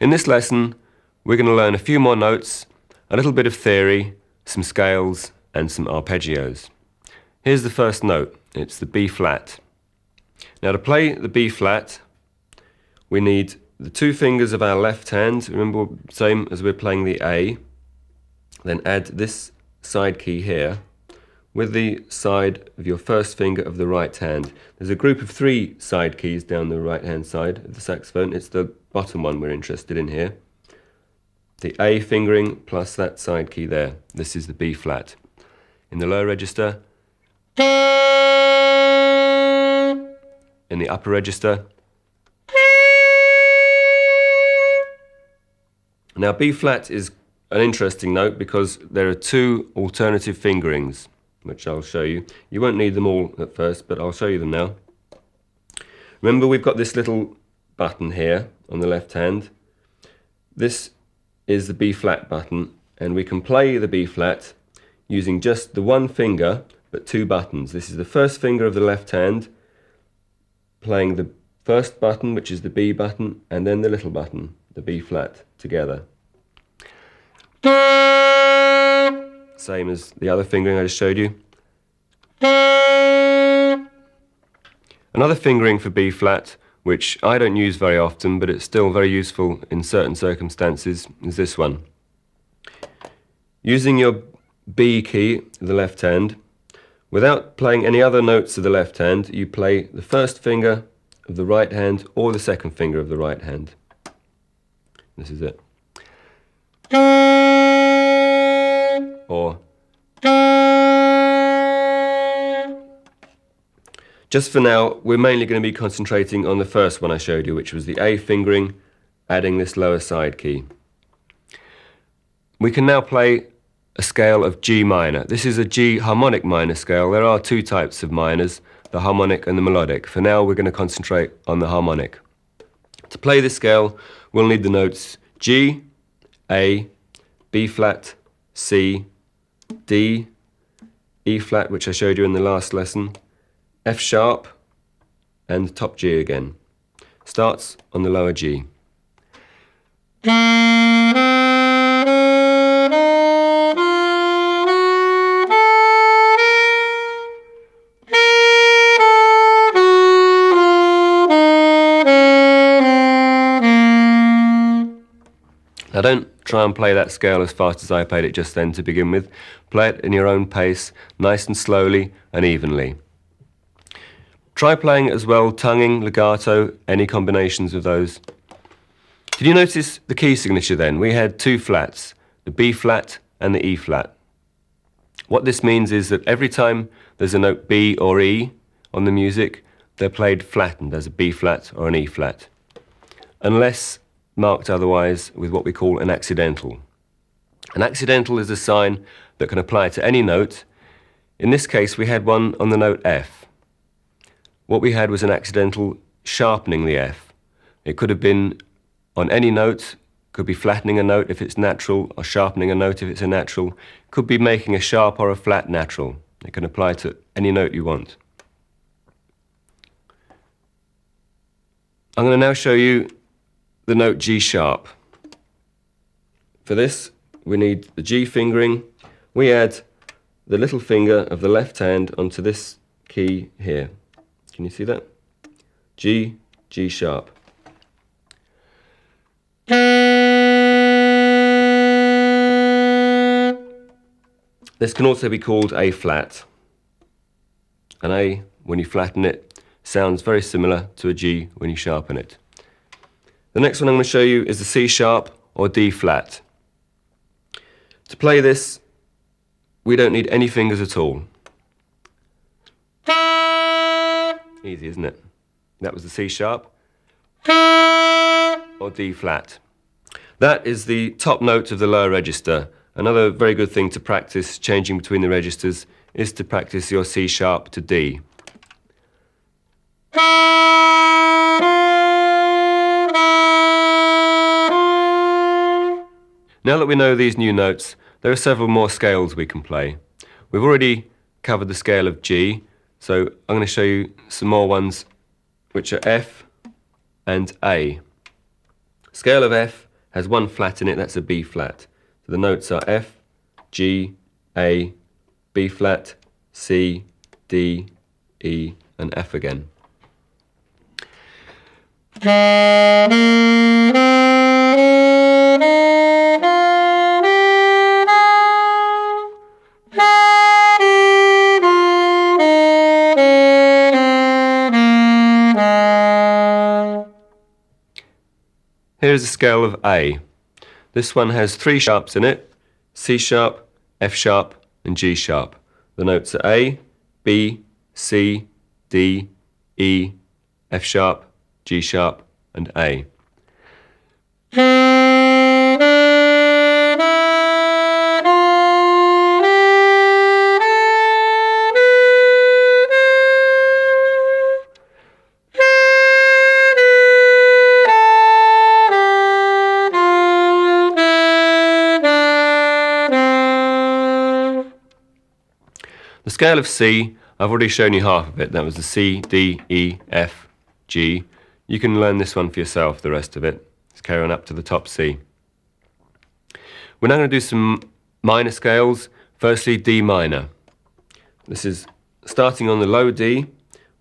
A: In this lesson, we're going to learn a few more notes, a little bit of theory, some scales, and some arpeggios. Here's the first note. It's the B flat. Now, to play the B flat, we need the two fingers of our left hand. Remember, same as we're playing the A. Then add this side key here with the side of your first finger of the right hand. There's a group of 3 side keys down the right hand side of the saxophone. It's the bottom one we're interested in here. The A fingering plus that side key there. This is the B flat. In the lower register, in the upper register. Now B flat is an interesting note because there are 2 alternative fingerings, which I'll show you. You won't need them all at first, but I'll show you them now. Remember, we've got this little button here on the left hand. This is the B flat button, and we can play the B flat using just the one finger but 2 buttons. This is the first finger of the left hand playing the first button, which is the B button, and then the little button, the B flat, together. Same as the other fingering I just showed you. Another fingering for B flat, which I don't use very often, but it's still very useful in certain circumstances, is this one. Using your B key, the left hand, without playing any other notes of the left hand, you play the first finger of the right hand or the second finger of the right hand. This is it. Or just for now, we're mainly going to be concentrating on the first one I showed you, which was the A fingering, adding this lower side key. We can now play a scale of G minor. This is a G harmonic minor scale. There are 2 types of minors, the harmonic and the melodic. For now, we're going to concentrate on the harmonic. To play this scale, we'll need the notes G, A, B flat, C, D, E flat, which I showed you in the last lesson, F sharp, and top G again. Starts on the lower G. Now don't try and play that scale as fast as I played it just then to begin with. Play it in your own pace, nice and slowly and evenly. Try playing it as well, tonguing, legato, any combinations of those. Did you notice the key signature then? We had 2 flats, the B flat and the E flat. What this means is that every time there's a note B or E on the music, they're played flattened as a B flat or an E flat, unless marked otherwise with what we call an accidental. An accidental is a sign that can apply to any note. In this case, we had one on the note F. what we had was an accidental sharpening the F. It could have been on any note, could be flattening a note if it's natural, or sharpening a note if it's a natural, could be making a sharp or a flat natural. It can apply to any note you want. I'm going to now show you the note G sharp. For this, we need the G fingering. We add the little finger of the left hand onto this key here. Can you see that? G, G sharp. This can also be called A flat. An A, when you flatten it, sounds very similar to a G when you sharpen it. The next one I'm going to show you is the C sharp or D flat. To play this, we don't need any fingers at all. Easy, isn't it? That was the C sharp or D flat. That is the top note of the lower register. Another very good thing to practice changing between the registers is to practice your C sharp to D. Now that we know these new notes, there are several more scales we can play. We've already covered the scale of G, so I'm going to show you some more ones which are F and A. Scale of F has one flat in it, that's a B flat. So the notes are F, G, A, B flat, C, D, E, and F again. Here's the scale of A. This one has three sharps in it, C sharp, F sharp, and G sharp. The notes are A, B, C, D, E, F sharp, G sharp, and A. The scale of C, I've already shown you half of it. That was the C, D, E, F, G. You can learn this one for yourself, the rest of it. Let's carry on up to the top C. We're now going to do some minor scales. Firstly, D minor. This is starting on the low D.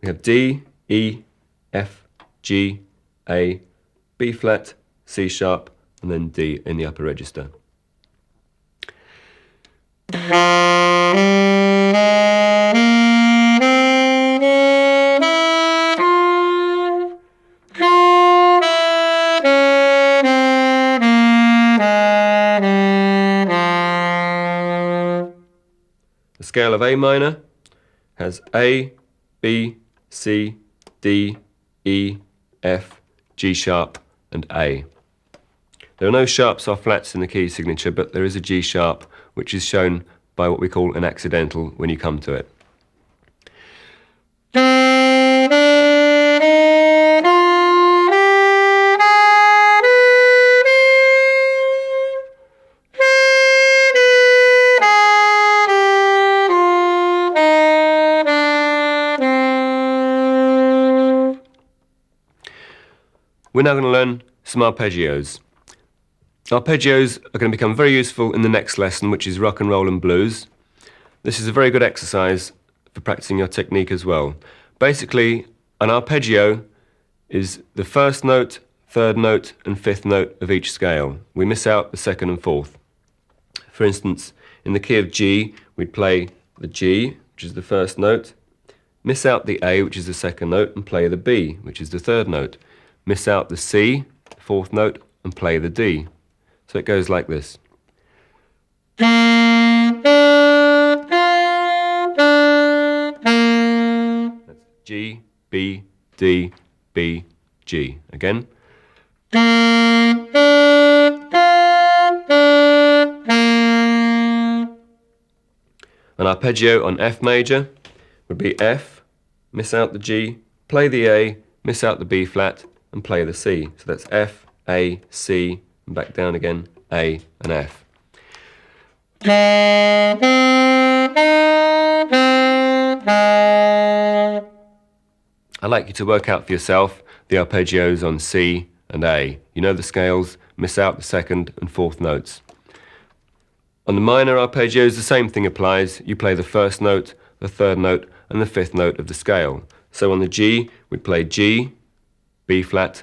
A: We have D, E, F, G, A, B flat, C sharp, and then D in the upper register. The scale of A minor has A, B, C, D, E, F, G sharp, and A. There are no sharps or flats in the key signature, but there is a G sharp, which is shown by what we call an accidental when you come to it. We're now going to learn some arpeggios. Arpeggios are going to become very useful in the next lesson, which is rock and roll and blues. This is a very good exercise for practicing your technique as well. Basically, an arpeggio is the first note, third note, and fifth note of each scale. We miss out the second and fourth. For instance, in the key of G, we'd play the G, which is the first note, miss out the A, which is the second note, and play the B, which is the third note. Miss out the C, the fourth note, and play the D. So it goes like this. That's G, B, D, B, G. Again. An arpeggio on F major would be F, miss out the G, play the A, miss out the B flat, and play the C. So that's F, A, C, and back down again, A and F. I'd like you to work out for yourself the arpeggios on C and A. You know the scales, miss out the second and fourth notes. On the minor arpeggios, the same thing applies. You play the first note, the third note, and the fifth note of the scale. So on the G, we'd play G, B flat,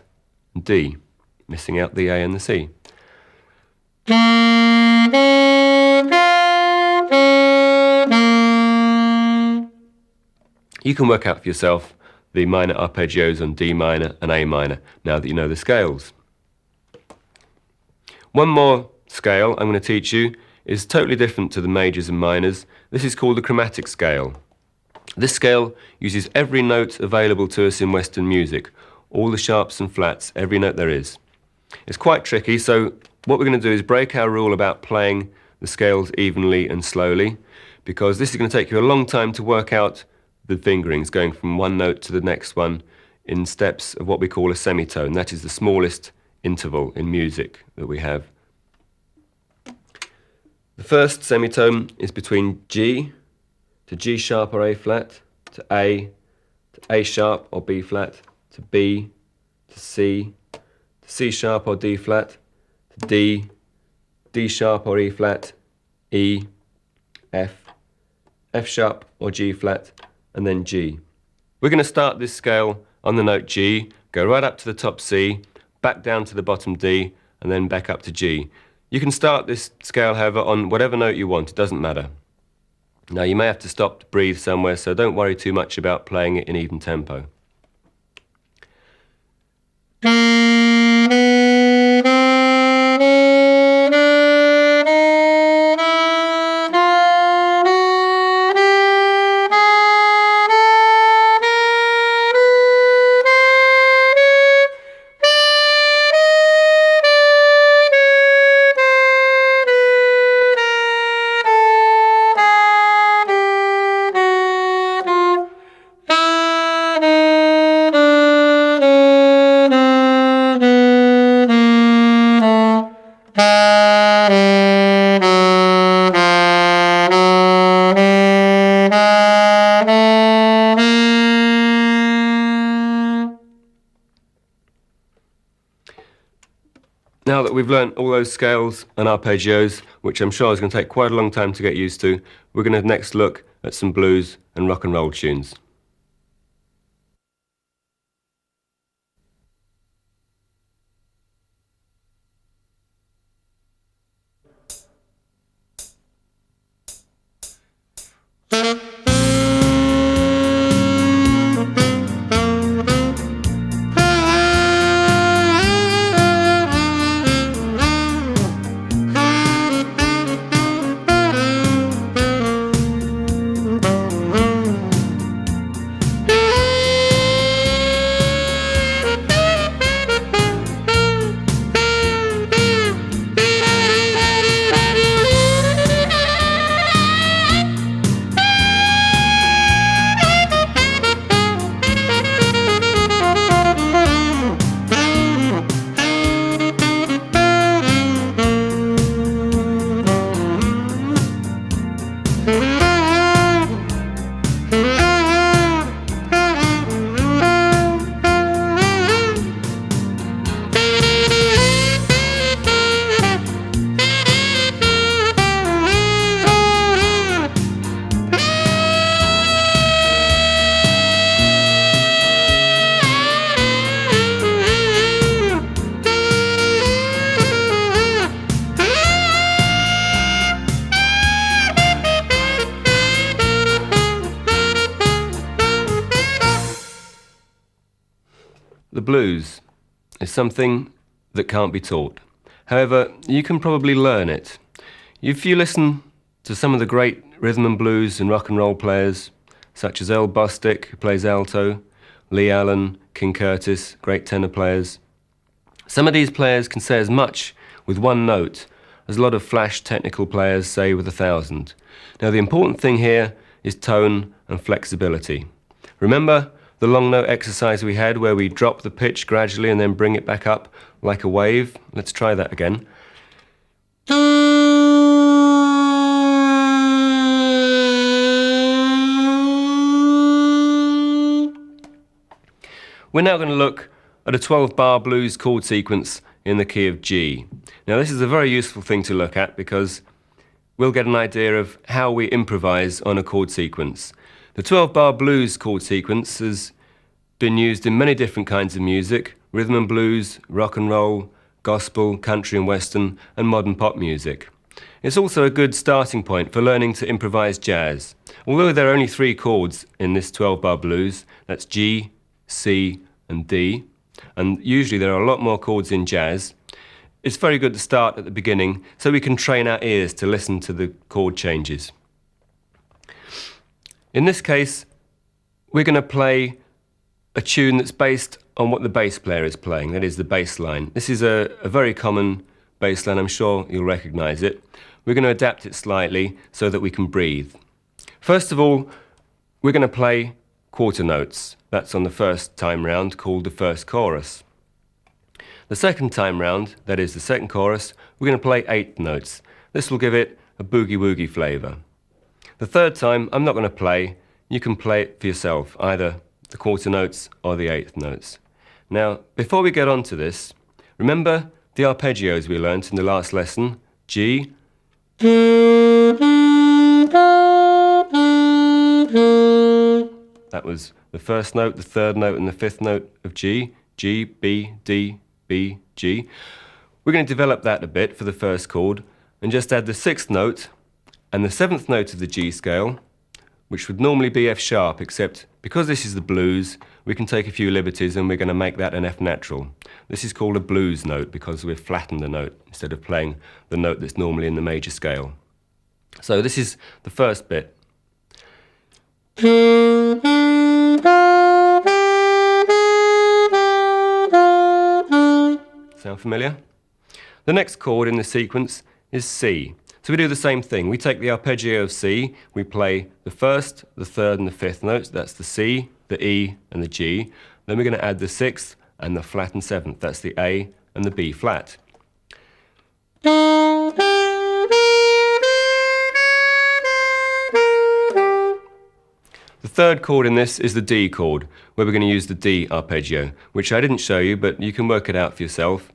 A: and D, missing out the A and the C. You can work out for yourself the minor arpeggios on D minor and A minor now that you know the scales. One more scale I'm going to teach you is totally different to the majors and minors. This is called the chromatic scale. This scale uses every note available to us in Western music, all the sharps and flats, every note there is. It's quite tricky, so what we're going to do is break our rule about playing the scales evenly and slowly, because this is going to take you a long time to work out the fingerings, going from one note to the next one in steps of what we call a semitone. That is the smallest interval in music that we have. The first semitone is between G to G sharp or A flat, to A sharp or B flat, to B, to C sharp or D flat, to D sharp or E flat, E, F sharp or G flat, and then G. We're going to start this scale on the note G, go right up to the top C, back down to the bottom D, and then back up to G. You can start this scale, however, on whatever note you want, it doesn't matter. Now you may have to stop to breathe somewhere, so don't worry too much about playing it in even tempo. Now that we've learnt all those scales and arpeggios, which I'm sure is going to take quite a long time to get used to, we're going to next look at some blues and rock and roll tunes. The blues is something that can't be taught. However, you can probably learn it. If you listen to some of the great rhythm and blues and rock and roll players, such as Earl Bostic, who plays alto, Lee Allen, King Curtis, great tenor players, some of these players can say as much with one note as a lot of flash technical players say with 1,000. Now the important thing here is tone and flexibility. Remember, the long note exercise we had where we drop the pitch gradually and then bring it back up like a wave? Let's try that again. We're now going to look at a 12-bar blues chord sequence in the key of G. Now this is a very useful thing to look at because we'll get an idea of how we improvise on a chord sequence. The 12-bar blues chord sequence has been used in many different kinds of music: rhythm and blues, rock and roll, gospel, country and western, and modern pop music. It's also a good starting point for learning to improvise jazz. Although there are only 3 chords in this 12-bar blues, that's G, C and D, and usually there are a lot more chords in jazz, it's very good to start at the beginning so we can train our ears to listen to the chord changes. In this case, we're going to play a tune that's based on what the bass player is playing, that is the bass line. This is a very common bass line, I'm sure you'll recognise it. We're going to adapt it slightly so that we can breathe. First of all, we're going to play quarter notes. That's on the first time round, called the first chorus. The second time round, that is the second chorus, we're going to play 8th notes. This will give it a boogie-woogie flavour. The third time, I'm not going to play. You can play it for yourself, either the quarter notes or the 8th notes. Now, before we get on to this, remember the arpeggios we learnt in the last lesson? G, that was the first note, the third note and the 5th note of G. G, B, D, B, G. We're going to develop that a bit for the first chord and just add the 6th note and the 7th note of the G scale, which would normally be F sharp, except because this is the blues, we can take a few liberties and we're going to make that an F natural. This is called a blues note because we've flattened the note instead of playing the note that's normally in the major scale. So this is the first bit. Sound familiar? The next chord in the sequence is C. So we do the same thing. We take the arpeggio of C, we play the first, the third and the 5th notes. That's the C, the E and the G. Then we're going to add the 6th and the flattened 7th. That's the A and the B flat. The third chord in this is the D chord, where we're going to use the D arpeggio, which I didn't show you, but you can work it out for yourself.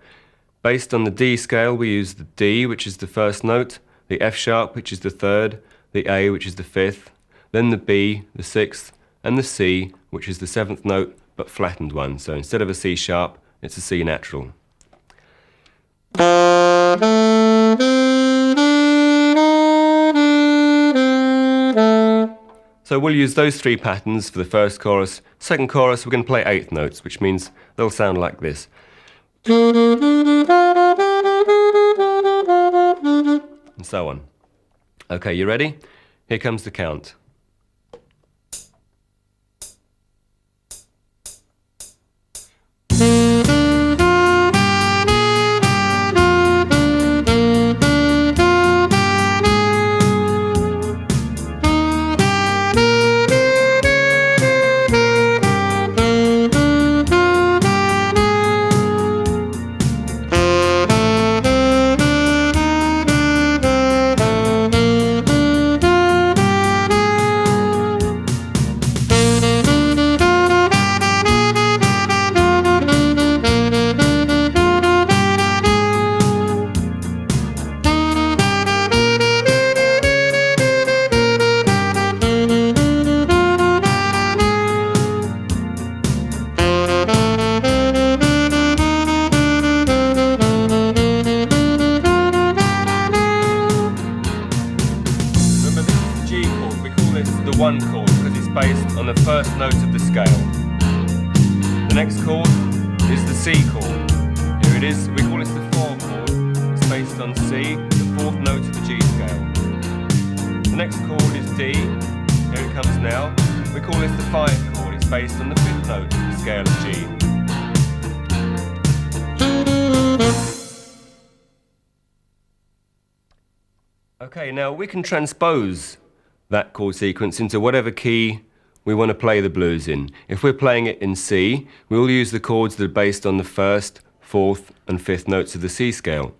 A: Based on the D scale, we use the D, which is the first note, the F sharp, which is the third, the A, which is the 5th, then the B, the 6th, and the C, which is the 7th note, but flattened one. So instead of a C sharp, it's a C natural. So we'll use those 3 patterns for the first chorus. Second chorus, we're going to play 8th notes, which means they'll sound like this. And so on. Okay, you ready? Here comes the count. The 1 chord because it's based on the first note of the scale. The next chord is the C chord. Here it is, we call it the 4 chord. It's based on C, the 4th note of the G scale. The next chord is D. Here it comes now. We call this the 5 chord. It's based on the 5th note of the scale of G. Okay, now we can transpose that chord sequence into whatever key we want to play the blues in. If we're playing it in C, we'll use the chords that are based on the first, fourth and fifth notes of the C scale.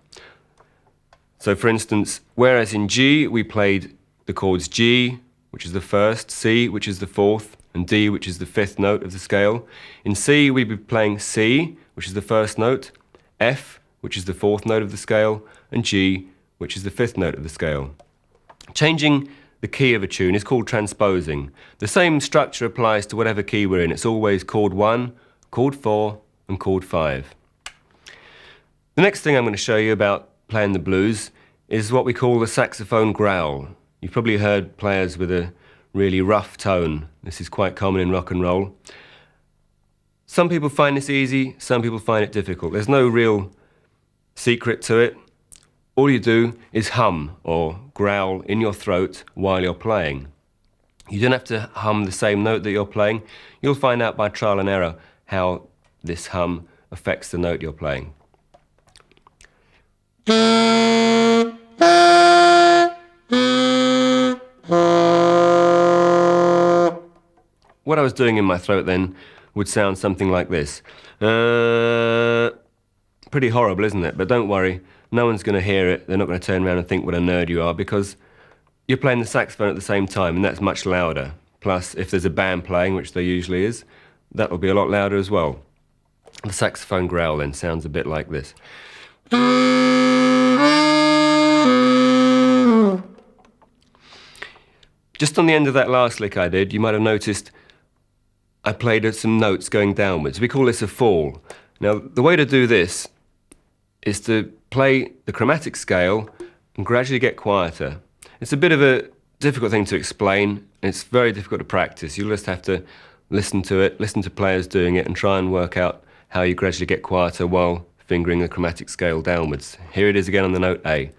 A: So for instance, whereas in G we played the chords G, which is the first, C, which is the fourth, and D, which is the fifth note of the scale. In C we'd be playing C, which is the first note, F, which is the fourth note of the scale, and G, which is the fifth note of the scale. Changing the key of a tune is called transposing. The same structure applies to whatever key we're in. It's always chord 1, chord 4, and chord 5. The next thing I'm going to show you about playing the blues is what we call the saxophone growl. You've probably heard players with a really rough tone. This is quite common in rock and roll. Some people find this easy, some people find it difficult. There's no real secret to it. All you do is hum or growl in your throat while you're playing. You don't have to hum the same note that you're playing. You'll find out by trial and error how this hum affects the note you're playing. What I was doing in my throat then would sound something like this. Pretty horrible, isn't it? But don't worry, no one's going to hear it. They're not going to turn around and think what a nerd you are, because you're playing the saxophone at the same time, and that's much louder. Plus, if there's a band playing, which there usually is, that'll be a lot louder as well. The saxophone growl then sounds a bit like this. Just on the end of that last lick I did, you might have noticed I played some notes going downwards. We call this a fall. Now, the way to do this is to play the chromatic scale and gradually get quieter. It's a bit of a difficult thing to explain. It's very difficult to practice. You'll just have to listen to it, listen to players doing it, and try and work out how you gradually get quieter while fingering the chromatic scale downwards. Here it is again on the note A.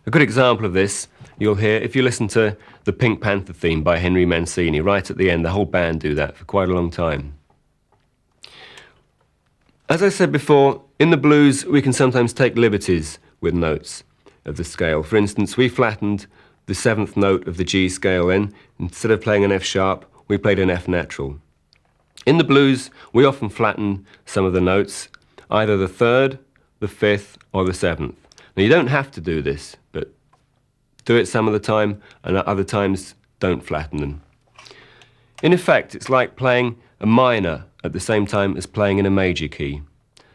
A: A good example of this you'll hear if you listen to the Pink Panther theme by Henry Mancini. Right at the end, the whole band do that for quite a long time. As I said before, in the blues we can sometimes take liberties with notes of the scale. For instance, we flattened the seventh note of the G scale in. Instead of playing an F sharp, we played an F natural. In the blues, we often flatten some of the notes, either the third, the fifth, or the seventh. Now, you don't have to do this, but do it some of the time, and at other times, don't flatten them. In effect, it's like playing a minor at the same time as playing in a major key.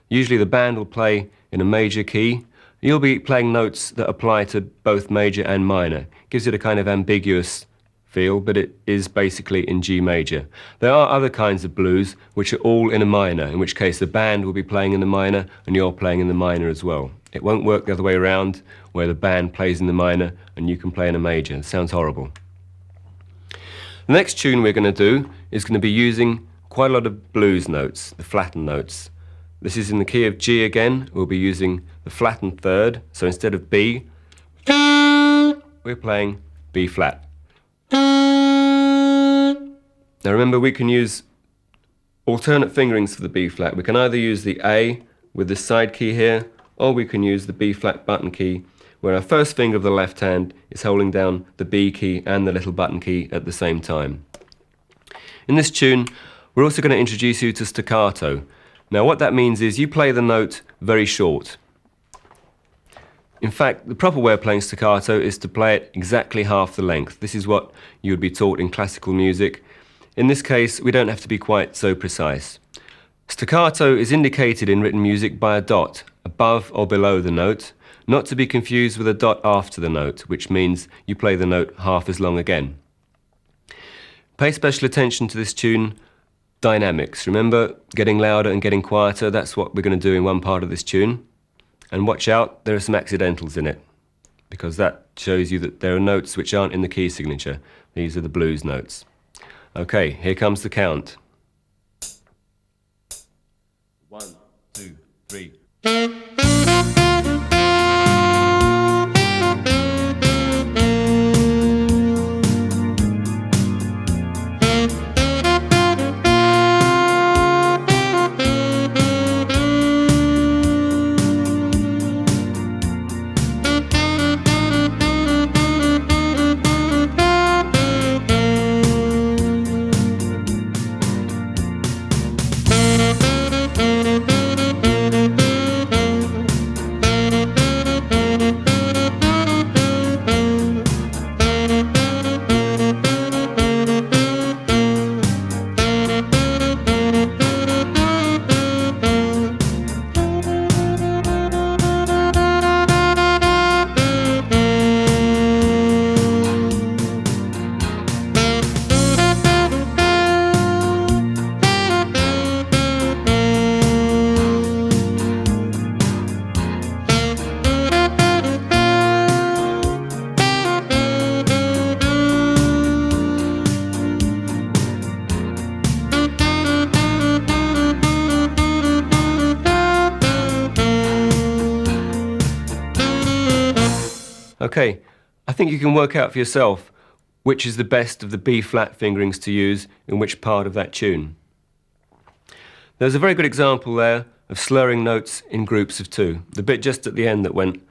A: Usually the band will play in a major key. You'll be playing notes that apply to both major and minor. Gives it a kind of ambiguous feel, but it is basically in G major. There are other kinds of blues which are all in a minor, in which case the band will be playing in the minor and you're playing in the minor as well. It won't work the other way around, where the band plays in the minor and you can play in a major. It sounds horrible. The next tune we're going to do is going to be using quite a lot of blues notes, the flattened notes. This is in the key of G again. We'll be using the flattened third. So instead of B, we're playing B flat. Now remember, we can use alternate fingerings for the B flat. We can either use the A with the side key here, or we can use the B flat button key, where our first finger of the left hand is holding down the B key and the little button key at the same time. In this tune, we're also going to introduce you to staccato. Now what that means is you play the note very short. In fact, the proper way of playing staccato is to play it exactly half the length. This is what you would be taught in classical music. In this case, we don't have to be quite so precise. Staccato is indicated in written music by a dot above or below the note, not to be confused with a dot after the note, which means you play the note half as long again. Pay special attention to this tune, dynamics. Remember, getting louder and getting quieter, that's what we're going to do in one part of this tune. And watch out, there are some accidentals in it, because that shows you that there are notes which aren't in the key signature. These are the blues notes. Okay, here comes the count. 1, 2, 3. Okay, I think you can work out for yourself which is the best of the B-flat fingerings to use in which part of that tune. There's a very good example there of slurring notes in groups of two. The bit just at the end that went.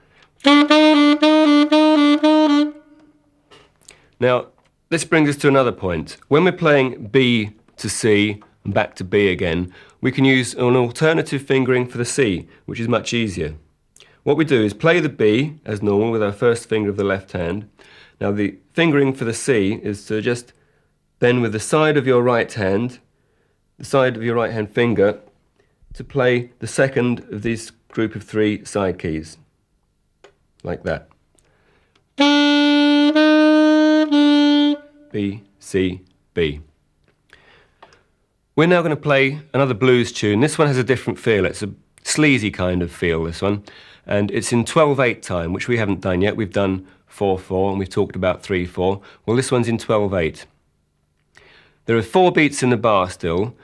A: Now, this brings us to another point. When we're playing B to C and back to B again, we can use an alternative fingering for the C, which is much easier. What we do is play the B as normal with our first finger of the left hand. Now the fingering for the C is to just then with the side of your right hand, the side of your right hand finger, to play the second of these group of three side keys, like that. B, C, B. We're now going to play another blues tune. This one has a different feel. It's a sleazy kind of feel, this one. And it's in 12/8 time, which we haven't done yet. We've done 4/4 and we've talked about 3/4. Well, this one's in 12/8. There are 4 beats in the bar still,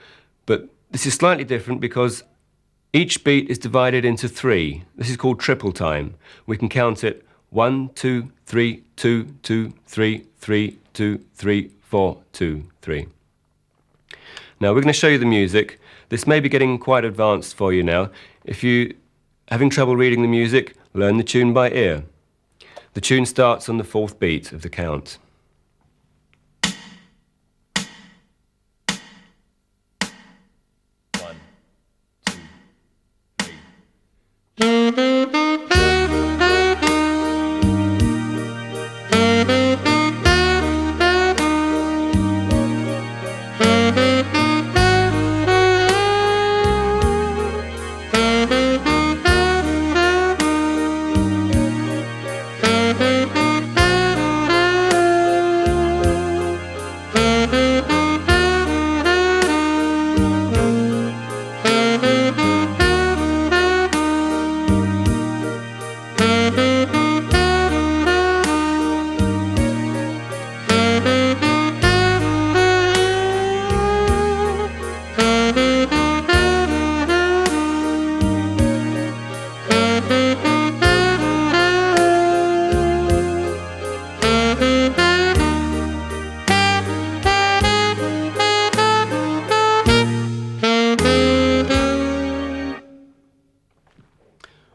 A: but this is slightly different because each beat is divided into 3. This is called triple time. We can count it 1, 2, 3, 2, 2, 3, 3, 2, 3, 4, 2, 3. Now we're going to show you the music. This may be getting quite advanced for you now. If you're having trouble reading the music, learn the tune by ear. The tune starts on the 4th beat of the count.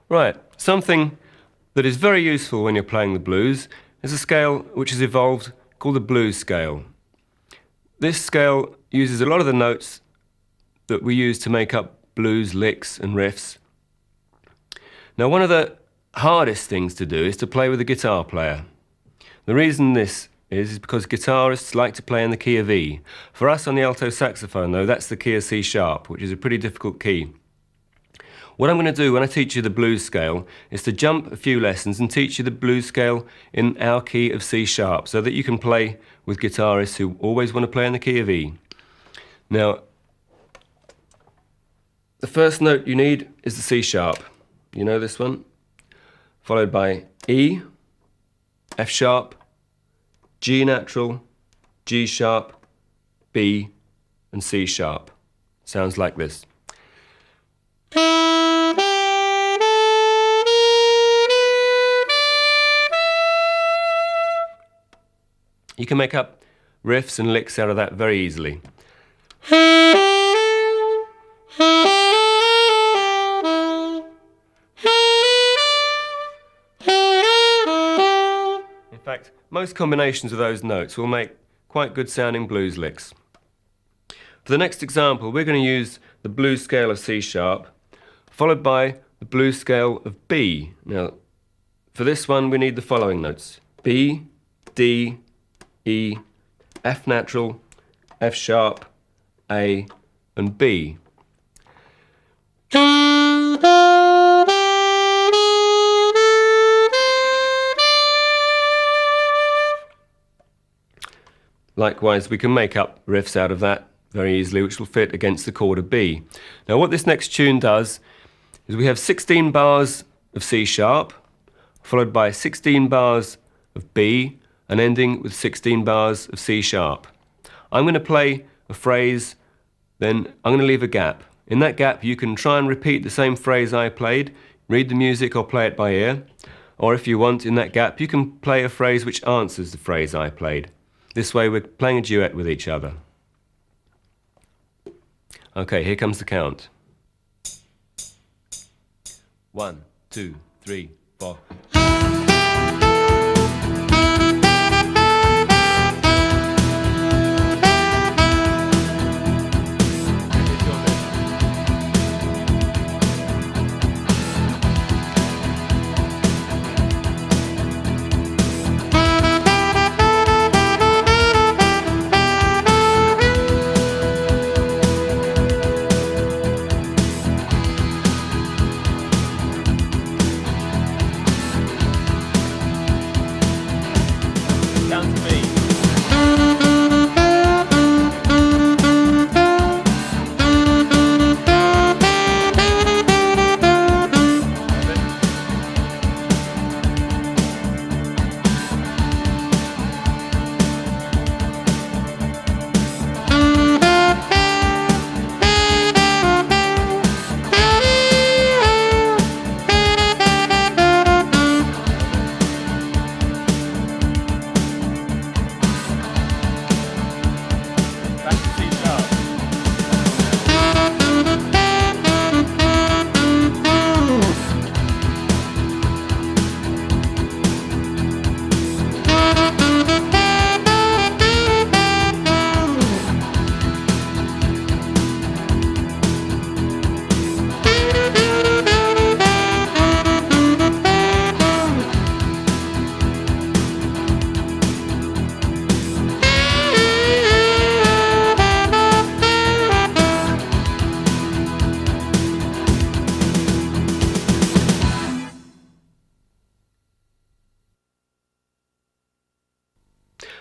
A: Right, something that is very useful when you're playing the blues is a scale which has evolved called the blues scale. This scale uses a lot of the notes that we use to make up blues licks and riffs. Now, one of the hardest things to do is to play with a guitar player. The reason this is because guitarists like to play in the key of E. For us on the alto saxophone, though, that's the key of C sharp, which is a pretty difficult key. What I'm going to do when I teach you the blues scale is to jump a few lessons and teach you the blues scale in our key of C sharp so that you can play with guitarists who always want to play in the key of E. Now, the first note you need is the C sharp. You know this one? Followed by E, F sharp, G natural, G sharp, B, and C sharp. Sounds like this. You can make up riffs and licks out of that very easily. In fact, most combinations of those notes will make quite good sounding blues licks. For the next example, we're going to use the blues scale of C sharp, followed by the blues scale of B. Now, for this one, we need the following notes: B, D, E, F natural, F sharp, A, and B. Likewise, we can make up riffs out of that very easily, which will fit against the chord of B. Now, what this next tune does is we have 16 bars of C sharp, followed by 16 bars of B, and ending with 16 bars of C sharp. I'm going to play a phrase, then I'm going to leave a gap. In that gap, you can try and repeat the same phrase I played, read the music or play it by ear. Or if you want, in that gap, you can play a phrase which answers the phrase I played. This way we're playing a duet with each other. Okay, here comes the count. 1, 2, 3, 4. Down to me.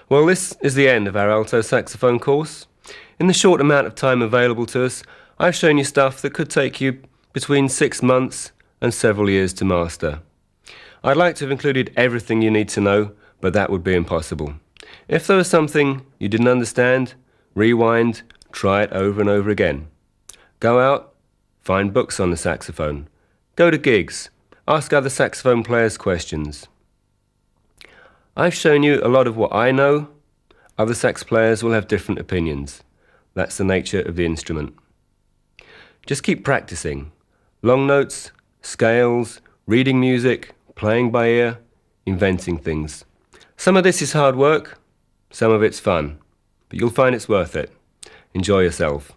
A: Well, this is the end of our alto saxophone course. In the short amount of time available to us, I've shown you stuff that could take you between 6 months and several years to master. I'd like to have included everything you need to know, but that would be impossible. If there was something you didn't understand, rewind, try it over and over again. Go out, find books on the saxophone. Go to gigs, ask other saxophone players questions. I've shown you a lot of what I know. Other sax players will have different opinions. That's the nature of the instrument. Just keep practicing. Long notes, scales, reading music, playing by ear, inventing things. Some of this is hard work, some of it's fun, but you'll find it's worth it. Enjoy yourself.